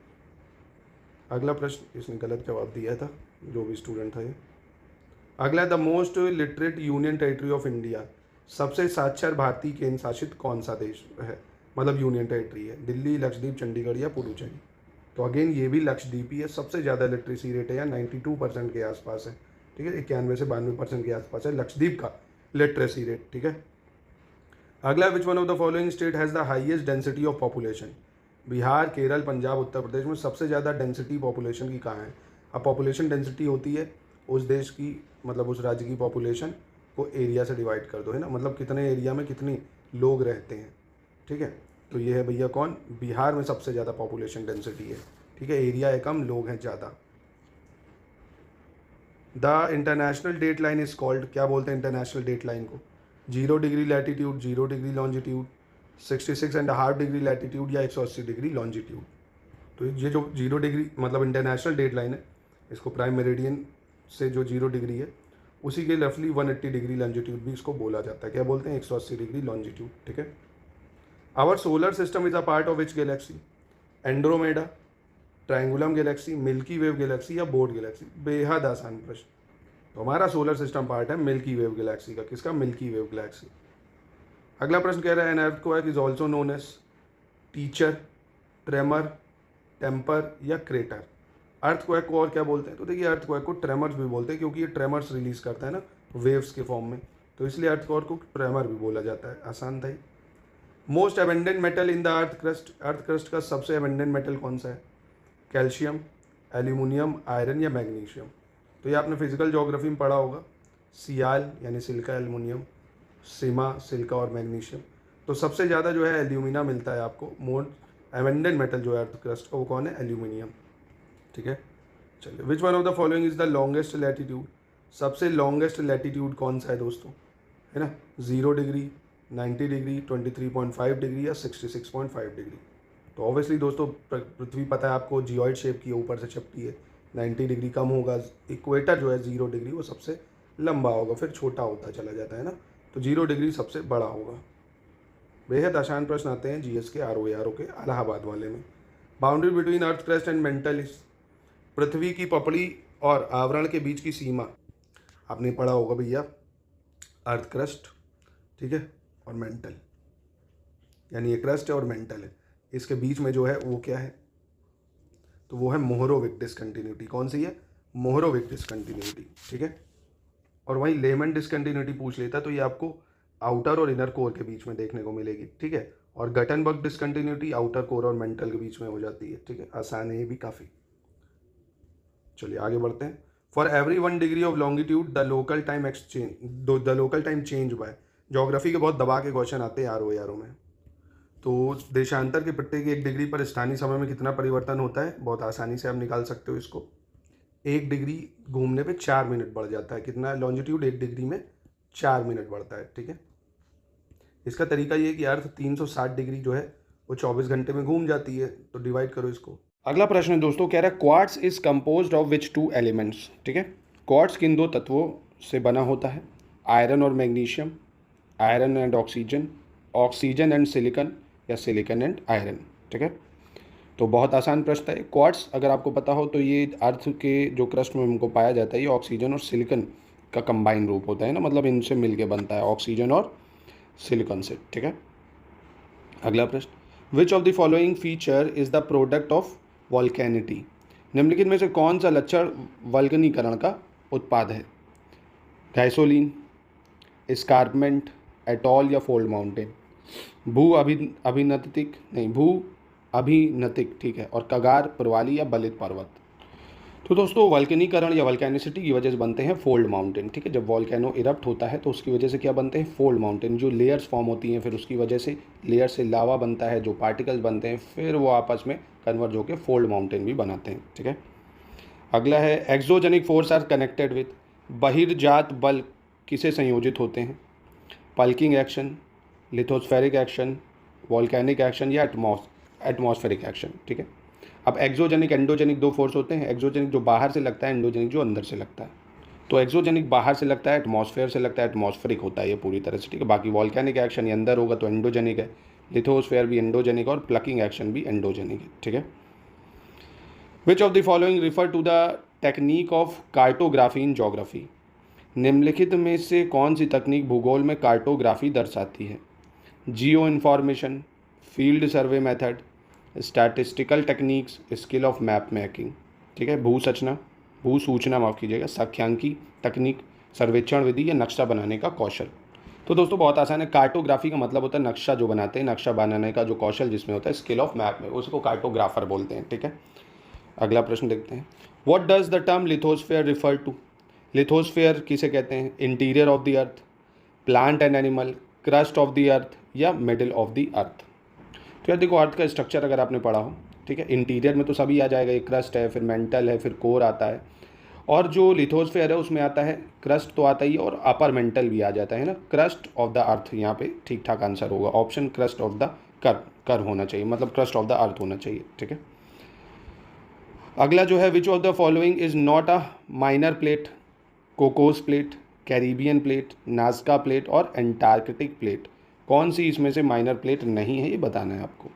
अगला प्रश्न, इसने गलत जवाब दिया था जो भी स्टूडेंट था ये। अगला, the most literate union territory of India. सबसे साक्षर भारतीय केंद्र शासित कौन सा देश है? मतलब यूनियन टेरिटरी है, दिल्ली, लक्षद्वीप, चंडीगढ़ या पुडुचेरी? तो अगेन ये भी लक्षद्वीप ही है, सबसे ज़्यादा लिटरेसी रेट है, या 92% के आसपास है। ठीक है, 91 से 92% के आसपास है लक्षद्वीप का लिटरेसी रेट। ठीक है, अगला, which one of the following state has the highest density of population? Bihar, Kerala, Punjab, Uttar Pradesh में सबसे ज़्यादा डेंसिटी पॉपुलेशन की कहाँ है? अब पॉपुलेशन डेंसिटी होती है उस देश की, मतलब उस राज्य की पॉपुलेशन को एरिया से डिवाइड कर दो, है ना, मतलब कितने एरिया में कितने लोग रहते हैं। ठीक है, तो ये है भैया कौन? बिहार में सबसे ज़्यादा पॉपुलेशन डेंसिटी है। ठीक है, एरिया है कम, लोग हैं ज़्यादा। The international date line is called, क्या बोलते हैं इंटरनेशनल डेट लाइन को? 0 degree latitude, 0 degree longitude, 66.5 degree latitude, या 180 डिग्री लॉन्जिट्यूड? तो ये जो 0 डिग्री मतलब इंटरनेशनल डेट लाइन है, इसको प्राइम मेरिडियन से जो 0 डिग्री है, उसी के रफली 180 डिग्री लॉन्जिट्यूड भी इसको बोला जाता है। क्या बोलते हैं? 180 डिग्री लॉन्जिट्यूड। ठीक है, our solar system is a part of which galaxy? Andromeda, triangulum galaxy, milky wave galaxy, या बोर्ड गैलेक्सी? बेहद आसान प्रश्न। तो हमारा सोलर सिस्टम पार्ट है मिल्की वेव गैलेक्सी का। किसका? Milky wave galaxy. अगला प्रश्न कह रहा है, an earthquake is also known as teacher, tremor, temper, या क्रेटर? अर्थक्वेक को और क्या बोलते हैं? तो देखिए, अर्थक्वेक को ट्रेमर्स भी बोलते हैं, क्योंकि ये ट्रेमर्स रिलीज करता है ना वेव्स के फॉर्म में, तो इसलिए अर्थक्वेक को ट्रेमर भी बोला जाता है। आसान था ही। Most abundant metal in the earth crust? Earth crust का सबसे अबेंडेंट मेटल कौन सा है? कैल्शियम, एल्यूमिनियम, आयरन, या मैग्नीशियम? तो ये आपने फिजिकल ज्योग्राफी में पढ़ा होगा। सियाल यानी सिल्का, एल्यूमिनियम, सीमा, सिल्का, और मैग्नीशियम। तो सबसे ज़्यादा जो है एल्यूमिना मिलता है आपको। मोस्ट अबेंडेंट मेटल जो है अर्थ क्रस्ट का, वो कौन है? एल्यूमिनियम। ठीक है, चलिए, विच one of the following is the longest latitude? सबसे लॉन्गेस्ट लैटिट्यूड कौन सा है दोस्तों? है ना, 0 डिग्री, 90 डिग्री, 23.5 डिग्री, या 66.5 डिग्री? तो ऑब्वियसली दोस्तों पृथ्वी पता है आपको जियोइड शेप की है, ऊपर से चपटी है, 90 डिग्री कम होगा। इक्वेटर जो है 0 डिग्री, वो सबसे लंबा होगा, फिर छोटा होता चला जाता है ना, तो 0 डिग्री सबसे बड़ा होगा। बेहद आसान प्रश्न आते हैं जीएस के आरओ के इलाहाबाद वाले में। Boundary between earth crust and mantle is? पृथ्वी की पपड़ी और आवरण के बीच की सीमा आपने पढ़ा होगा भैया, अर्थ क्रस्ट, ठीक है, और मेंटल, यानी ये क्रस्ट है और मेंटल है, इसके बीच में जो है वो क्या है? तो वो है मोहरोविक डिसकंटिन्यूटी। कौन सी है? मोहरोविक डिसकंटिन्यूटी। ठीक है, और वहीं लेमन डिसकंटिन्यूटी पूछ लेता तो ये आपको आउटर और इनर कोर के बीच में देखने को मिलेगी। ठीक है, और गटनबर्ग डिसकंटिन्यूटी आउटर कोर और मेंटल के बीच में हो जाती है। ठीक है, आसान है ये भी काफ़ी। चलिए आगे बढ़ते हैं। For every 1 degree of longitude the local time change bye. Geography के बहुत दबा के क्वेश्चन आते हैं यारों में। तो देशांतर के पट्टे के 1 डिग्री पर स्थानीय समय में कितना परिवर्तन होता है, बहुत आसानी से आप निकाल सकते हो इसको। 1 डिग्री घूमने पे 4 मिनट बढ़ जाता है। कितना लॉन्जिट्यूड, 1 डिग्री में 4 मिनट बढ़ता है, ठीक है। इसका तरीका ये है कि अर्थ 360 डिग्री जो है वो 24 घंटे में घूम जाती है, तो डिवाइड करो इसको। अगला प्रश्न है दोस्तों, कह रहा है quartz is composed of which 2 elements, ठीक है। क्वार्ट्स किन 2 तत्वों से बना होता है, आयरन और magnesium, iron and oxygen, oxygen and silicon, या सिलिकन एंड आयरन, ठीक है। तो बहुत आसान प्रश्न है। क्वार्ट्स अगर आपको पता हो तो ये अर्थ के जो क्रस्ट में हमको पाया जाता है, ये ऑक्सीजन और सिलिकन का कंबाइन रूप होता है ना, मतलब इनसे मिलके बनता है ऑक्सीजन और सिलिकॉन से, ठीक है। अगला प्रश्न, which of the following feature is the product of volcanity. निम्नलिखित में से कौन सा लक्षण वल्कनीकरण का उत्पाद है, गैसोलीन, एस्कार्पमेंट, एटॉल या फोल्ड माउंटेन। भू अभिनतिक, ठीक है, और कगार, प्रवाली या बलित पर्वत। तो दोस्तों वल्कनीकरण या वल्केनिसिटी की वजह से बनते हैं फोल्ड माउंटेन, ठीक है। जब वॉल्केनो इरप्ट होता है तो उसकी वजह से क्या बनते हैं, फोल्ड माउंटेन, जो लेयर्स फॉर्म होती हैं, फिर उसकी वजह से लेयर से लावा बनता है, जो पार्टिकल्स बनते हैं, फिर वो आपस में कन्वर्ज होकर फोल्ड माउंटेन भी बनाते हैं, ठीक है। अगला है, exogenic force are connected with. बहिर्जात बल किसे संयोजित होते हैं, plucking action, lithospheric action, volcanic action या एटमॉस्फेरिक एक्शन, ठीक है। अब एक्सोजेनिक एंडोजेनिक 2 फोर्स होते हैं। एक्सोजेनिक जो बाहर से लगता है, एंडोजेनिक जो अंदर से लगता है। तो एक्सोजेनिक बाहर से लगता है, एटमॉस्फेयर से लगता है, एटमॉस्फेरिक होता है ये पूरी तरह से, ठीक है। बाकी वॉल्केनिक एक्शन ये अंदर होगा तो एंडोजेनिक है, लिथोस्फेयर भी एंडोजेनिक और प्लकिंग एक्शन भी एंडोजेनिक है, ठीक है। Which of the following refer to the technique of cartography in geography. निम्नलिखित में से कौन सी तकनीक भूगोल में कार्टोग्राफी दर्शाती है, geo information, field survey method, statistical techniques, skill of map making, ठीक है। भू सूचना माफ कीजिएगा, सांख्यिकी तकनीक, सर्वेक्षण विधि या नक्शा बनाने का कौशल। तो दोस्तों बहुत आसान है। कार्टोग्राफी का मतलब होता है नक्शा जो बनाते हैं, नक्शा बनाने का जो कौशल जिसमें होता है, स्किल ऑफ मैप में, उसको कार्टोग्राफर बोलते हैं, ठीक है। अगला प्रश्न देखते हैं, what does the term lithosphere refer to. Lithosphere किसे कहते हैं, interior of the earth, plant and animal, crust of the earth या मिडिल ऑफ द अर्थ। तो यार देखो, अर्थ का स्ट्रक्चर अगर आपने पढ़ा हो, ठीक है, इंटीरियर में तो सभी आ जाएगा, एक क्रस्ट है, फिर मेंटल है, फिर कोर आता है, और जो लिथोस्फेयर है उसमें आता है क्रस्ट तो आता ही है और अपर मेंटल भी आ जाता है ना। क्रस्ट ऑफ द अर्थ यहाँ पे ठीक ठाक आंसर होगा, ऑप्शन क्रस्ट ऑफ द कर होना चाहिए, मतलब क्रस्ट ऑफ द अर्थ होना चाहिए, ठीक है। अगला जो है, which of the following is not a minor plate, Cocos plate, Caribbean plate, Nazca plate और एंटार्कटिक प्लेट। कौन सी इसमें से माइनर प्लेट नहीं है, ये बताना है आपको।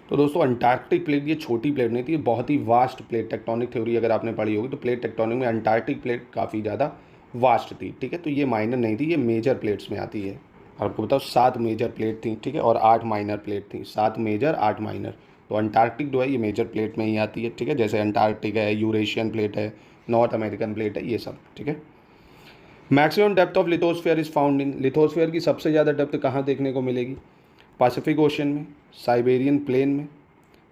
तो दोस्तों अंटार्कटिक प्लेट ये छोटी प्लेट नहीं थी, ये बहुत ही वास्ट प्लेट, टेक्टोनिक थ्योरी अगर आपने पढ़ी होगी तो प्लेट टेक्टोनिक में अंटार्कटिक प्लेट काफ़ी ज़्यादा वास्ट थी, ठीक है। तो ये माइनर नहीं थी, ये मेजर प्लेट्स में आती है। और आपको बताओ 7 मेजर प्लेट थी, ठीक है, और 8 माइनर प्लेट थी, 7 मेजर 8 माइनर। तो अंटार्कटिक जो है ये मेजर प्लेट में ही आती है, ठीक है, जैसे अंटार्कटिक है, यूरेशियन प्लेट है, नॉर्थ अमेरिकन प्लेट है, ये सब, ठीक है। Maximum depth of lithosphere is found in. Lithosphere की सबसे ज़्यादा डेप्थ कहाँ देखने को मिलेगी, पैसिफिक ओशन में, साइबेरियन प्लेन में,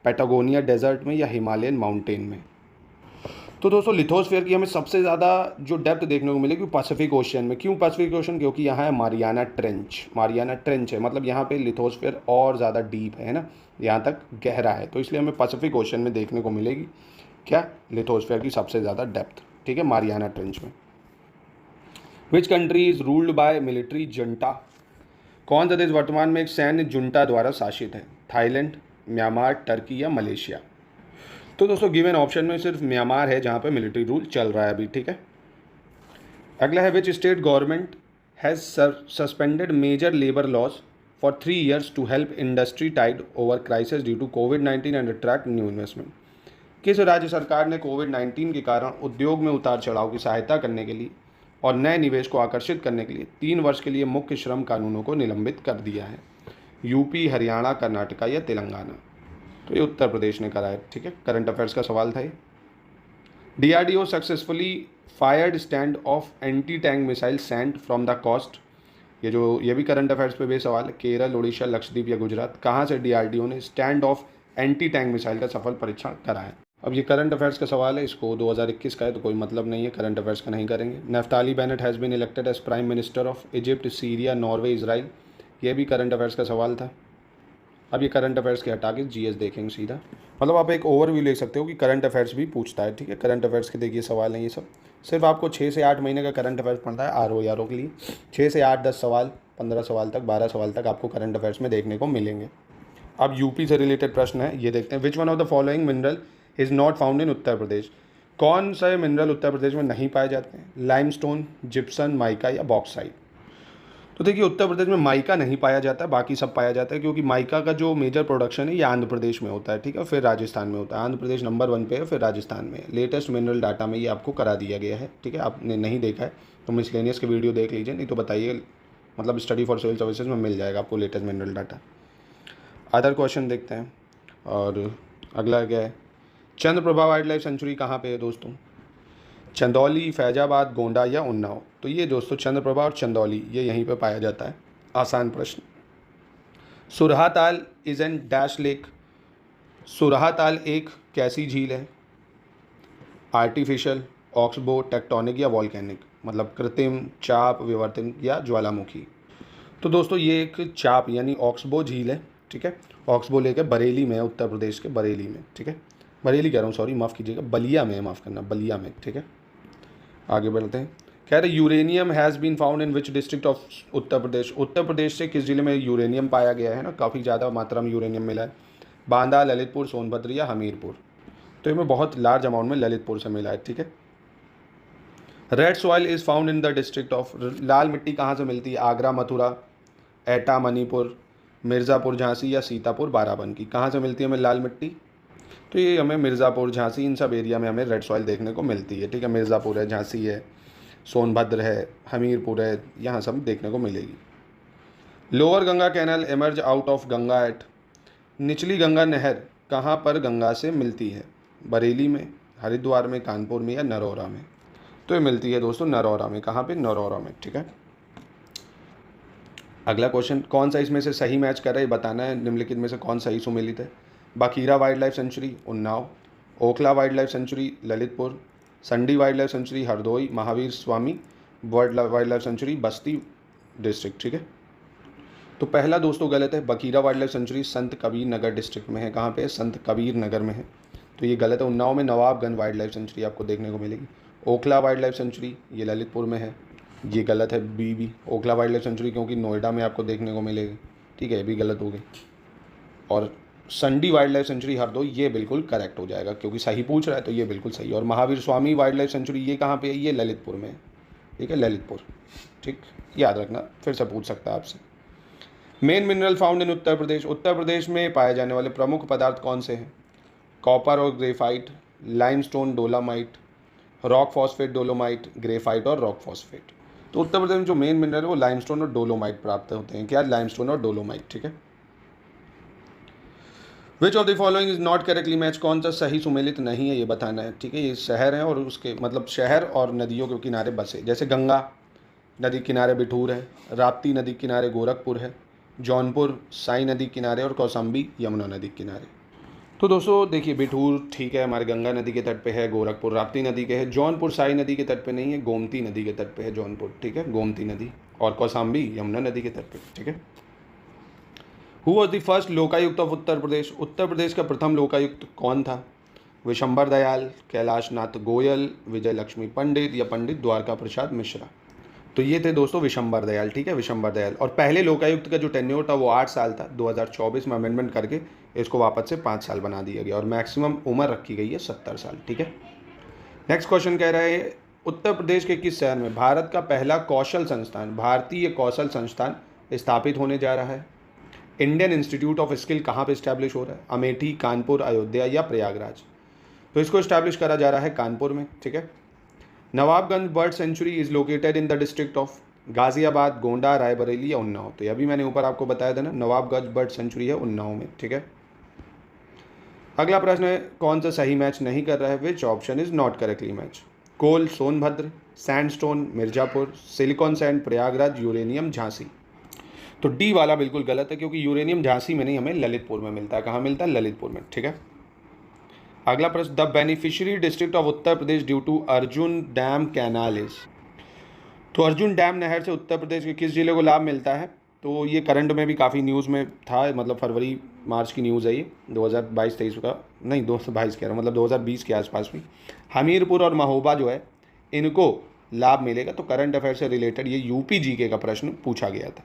पैटागोनिया डेजर्ट में या हिमालयन माउंटेन में। तो दोस्तों लिथोस्फेयर की हमें सबसे ज़्यादा जो डेप्थ देखने को मिलेगी पैसिफिक ओशन में। क्यों पैसिफिक ओशन, क्योंकि यहाँ है मारियाना ट्रेंच है, मतलब यहाँ पे लिथोस्फेयर और ज़्यादा डीप है ना, यहाँ तक गहरा है, तो इसलिए हमें पैसिफिक ओशन में देखने को मिलेगी क्या, लिथोस्फेयर की सबसे ज़्यादा डेप्थ, ठीक है, मारियाना ट्रेंच में। Which country is ruled by military junta. कौन सा देश वर्तमान में एक सैन्य जुंटा द्वारा शासित है, थाईलैंड, म्यांमार, टर्की या मलेशिया। तो दोस्तों गिवन ऑप्शन में सिर्फ म्यांमार है जहाँ पे मिलिट्री रूल चल रहा है अभी, ठीक है। अगला है, which state government has suspended major labour laws for 3 years to help industry tide over crisis due to कोविड-19 एंड अट्रैक्ट न्यू इन्वेस्टमेंट। किस राज्य सरकार ने कोविड-19 के कारण उद्योग में उतार चढ़ाव की सहायता करने के लिए और नए निवेश को आकर्षित करने के लिए 3 वर्ष के लिए मुख्य श्रम कानूनों को निलंबित कर दिया है, यूपी, हरियाणा, कर्नाटका या तेलंगाना। तो ये उत्तर प्रदेश ने करा है, ठीक है। करंट अफेयर्स का सवाल था ये। DRDO successfully fired stand off anti tank missile SANT from the coast. ये भी करंट अफेयर्स पे भी सवाल है। केरल, उड़ीसा, लक्षद्वीप या गुजरात, कहाँ से DRDO ने stand off anti tank missile का सफल परीक्षण करा है। अब ये करंट अफेयर्स का सवाल है, इसको 2021 का है तो कोई मतलब नहीं है, करंट अफेयर्स का नहीं करेंगे। Naftali Bennett has been elected as prime minister of Egypt, Syria, Norway, Israel. ये भी करंट अफेयर्स का सवाल था। अब ये करंट अफेयर्स के हटा के जीएस देखेंगे सीधा, मतलब आप एक ओवरव्यू ले सकते हो कि करंट अफेयर्स भी पूछता है, ठीक है। करंट अफेयर्स के देखिए सवाल हैं ये सब, सिर्फ आपको 6 से 8 महीने का करंट अफेयर्स पढ़ना है आर के लिए। 6 से 8, 10 सवाल, 15 सवाल तक, 12 सवाल तक आपको करंट अफेयर्स में देखने को मिलेंगे। अब यूपी से रिलेटेड प्रश्न है, ये देखते हैं। Which one of the following mineral is not found in Uttar Pradesh. कौन से मिनरल उत्तर प्रदेश में नहीं पाए जाते हैं? लाइमस्टोन, जिप्सन, माइका या बॉक्साइट। तो देखिए उत्तर प्रदेश में माइका नहीं पाया जाता है, बाकी सब पाया जाता है, क्योंकि माइका का जो मेजर प्रोडक्शन है ये आंध्र प्रदेश में होता है, ठीक है, फिर राजस्थान में होता है। आंध्र प्रदेश नंबर 1 पे है, फिर राजस्थान में। लेटेस्ट मिनरल डाटा में ये आपको करा दिया गया है, ठीक है। आपने नहीं देखा है तो मिसलेनियस के वीडियो देख लीजिए, नहीं तो बताइए, मतलब स्टडी फॉर सिविल सर्विसेज में मिल जाएगा आपको latest mineral data. Other question देखते हैं, और अगला क्या है, चंद्रप्रभा वाइल्ड लाइफ सेंचुरी कहाँ पे है दोस्तों? चंदौली, फैजाबाद, गोंडा या उन्नाव। तो ये दोस्तों चंद्रप्रभा और चंदौली ये यहीं पे पाया जाता है। आसान प्रश्न। Surhatal is an dash lake. Surhatal एक कैसी झील है? आर्टिफिशियल, ऑक्सबो, टेक्टोनिक या वॉल्केनिक, मतलब कृत्रिम, चाप, विवर्तन या ज्वालामुखी। तो दोस्तों ये एक चाप यानी ऑक्सबो झील है, ठीक है। ऑक्सबो लेक है, बरेली में है, उत्तर प्रदेश के बरेली में, ठीक है। बरेली कह रहा हूँ, सॉरी, माफ़ कीजिएगा, बलिया में है, माफ़ करना, बलिया में, ठीक है। आगे बढ़ते हैं। कह रहे uranium has been found in which district of Uttar Pradesh. Uttar Pradesh से किस जिले में यूरेनियम पाया गया है ना, काफ़ी ज़्यादा मात्रा में यूरेनियम मिला है। बांदा, ललितपुर, सोनभद्र या हमीरपुर। तो इनमें बहुत लार्ज अमाउंट में ललितपुर से मिला है, ठीक है। Red soil is found in the district of. लाल मिट्टी कहाँ से मिलती है? आगरा, मथुरा, एटा, मणिपुर, मिर्ज़ापुर, झांसी या सीतापुर, बाराबंकी। कहाँ से मिलती है हमें लाल मिट्टी? तो ये हमें मिर्ज़ापुर, झांसी, इन सब एरिया में हमें रेड सॉइल देखने को मिलती है, ठीक है। मिर्ज़ापुर है, झांसी है, सोनभद्र है, हमीरपुर है, यहाँ सब देखने को मिलेगी। Lower Ganga canal emerge out of Ganga at. निचली गंगा नहर कहाँ पर गंगा से मिलती है? बरेली में, हरिद्वार में, कानपुर में या नरौरा में। तो ये मिलती है दोस्तों नरौरा में। कहाँ पे? नरौरा में, ठीक है। अगला क्वेश्चन, कौन सा इसमें से सही मैच कर रहा है बताना है, निम्नलिखित में से कौन सही सुमेलित है? Bakhira wild life sanctuary, Unnao. Okhla wild life sanctuary, Lalitpur. Sandi wild life sanctuary, Hardoi. Mahavir Swami wild life sanctuary, Basti district, ठीक है। तो पहला दोस्तों गलत है। बकीरा वाइल्ड लाइफ सेंचुरी संत कबीर नगर डिस्ट्रिक्ट में है। कहाँ पे है? संत कबीर नगर में है, तो ये गलत है। उन्नाव में नवाबगंज वाइल्ड लाइफ सेंचुरी आपको देखने को मिलेगी। ओखला वाइल्ड लाइफ सेंचुरी ये ललितपुर में है, ये गलत है। B Okhla wild life sanctuary क्योंकि नोएडा में आपको देखने को मिलेगी, ठीक है, ये भी गलत हो गई। और Sandi wild life sanctuary Hardoi ये बिल्कुल करेक्ट हो जाएगा, क्योंकि सही पूछ रहा है तो ये बिल्कुल सही है। और Mahavir Swami wild life sanctuary ये कहाँ पे है? ये ललितपुर में है, ठीक है, ललितपुर, ठीक, याद रखना, फिर से पूछ सकता है आपसे। Main mineral found in Uttar Pradesh. Uttar Pradesh में पाए जाने वाले प्रमुख पदार्थ कौन से हैं? कॉपर और graphite, limestone, dolomite, rock phosphate, dolomite, graphite और रॉक फॉस्फेट। तो उत्तर प्रदेश में जो मेन मिनरल है वो लाइमस्टोन और डोलोमाइट प्राप्त होते हैं। क्या? लाइमस्टोन और डोलोमाइट, ठीक है। Which of the following is not correctly match. कौन सा सही सुमेलित नहीं है ये बताना है, ठीक है। ये शहर है और उसके मतलब शहर और नदियों के किनारे बसे, जैसे गंगा नदी किनारे बिठूर है, राप्ती नदी किनारे गोरखपुर है, जौनपुर साई नदी किनारे और कौशाम्बी यमुना नदी किनारे। तो दोस्तों देखिए बिठूर ठीक है, हमारे गंगा नदी के तट पे है, गोरखपुर राप्ती नदी के है, जौनपुर साई नदी के तट पे नहीं है, गोमती नदी के तट पे है जौनपुर, ठीक है, गोमती नदी, और कौशाम्बी यमुना नदी के तट पे, ठीक है। Who was the first Lokayukta of Uttar Pradesh. Uttar Pradesh का प्रथम लोकायुक्त कौन था? विशंबर दयाल, कैलाश नाथ गोयल, विजय लक्ष्मी पंडित या पंडित द्वारका प्रसाद मिश्रा। तो ये थे दोस्तों विशंबर दयाल, ठीक है, विशंबर दयाल। और पहले लोकायुक्त का जो टेन्योर था वो 8 साल था। 2024 में अमेंडमेंट करके इसको वापस से 5 साल बना दिया गया और मैक्सिमम उम्र रखी गई है 70 साल, ठीक है। नेक्स्ट क्वेश्चन कह रहा है उत्तर प्रदेश के किस शहर में भारत का पहला कौशल संस्थान, भारतीय कौशल संस्थान स्थापित होने जा रहा है? इंडियन इंस्टीट्यूट ऑफ स्किल कहाँ पे इस्टेब्लिश हो रहा है? अमेठी, कानपुर, अयोध्या या प्रयागराज। तो इसको इस्टेब्लिश करा जा रहा है कानपुर में, ठीक है। Nawabganj bird sanctuary is located in the district of Ghaziabad, Gonda, Raebareli या उन्नाव। तो ये अभी मैंने ऊपर आपको बताया था ना, नवाबगंज बर्ड सेंचुरी है उन्नाव में, ठीक है। अगला प्रश्न है कौन सा सही मैच नहीं कर रहा है? Which option is not correctly match? Coal Sonbhadra, sandstone Mirzapur, silicon sand Prayagraj, uranium Jhansi. तो डी वाला बिल्कुल गलत है, क्योंकि यूरेनियम झांसी में नहीं, हमें ललितपुर में मिलता है। कहाँ मिलता है? ललितपुर में, ठीक है। अगला प्रश्न, the beneficiary district of Uttar Pradesh due to Arjun dam canal is. तो अर्जुन डैम नहर से उत्तर प्रदेश के किस जिले को लाभ मिलता है? तो ये करंट में भी काफ़ी न्यूज़ में था, मतलब फरवरी मार्च की न्यूज़ है ये, 2022-23 का, नहीं 2022 कह रहा हूँ, मतलब 2020 के आसपास में। हमीरपुर और महोबा जो है इनको लाभ मिलेगा। तो करंट अफेयर से रिलेटेड ये यूपी जीके का प्रश्न पूछा गया था।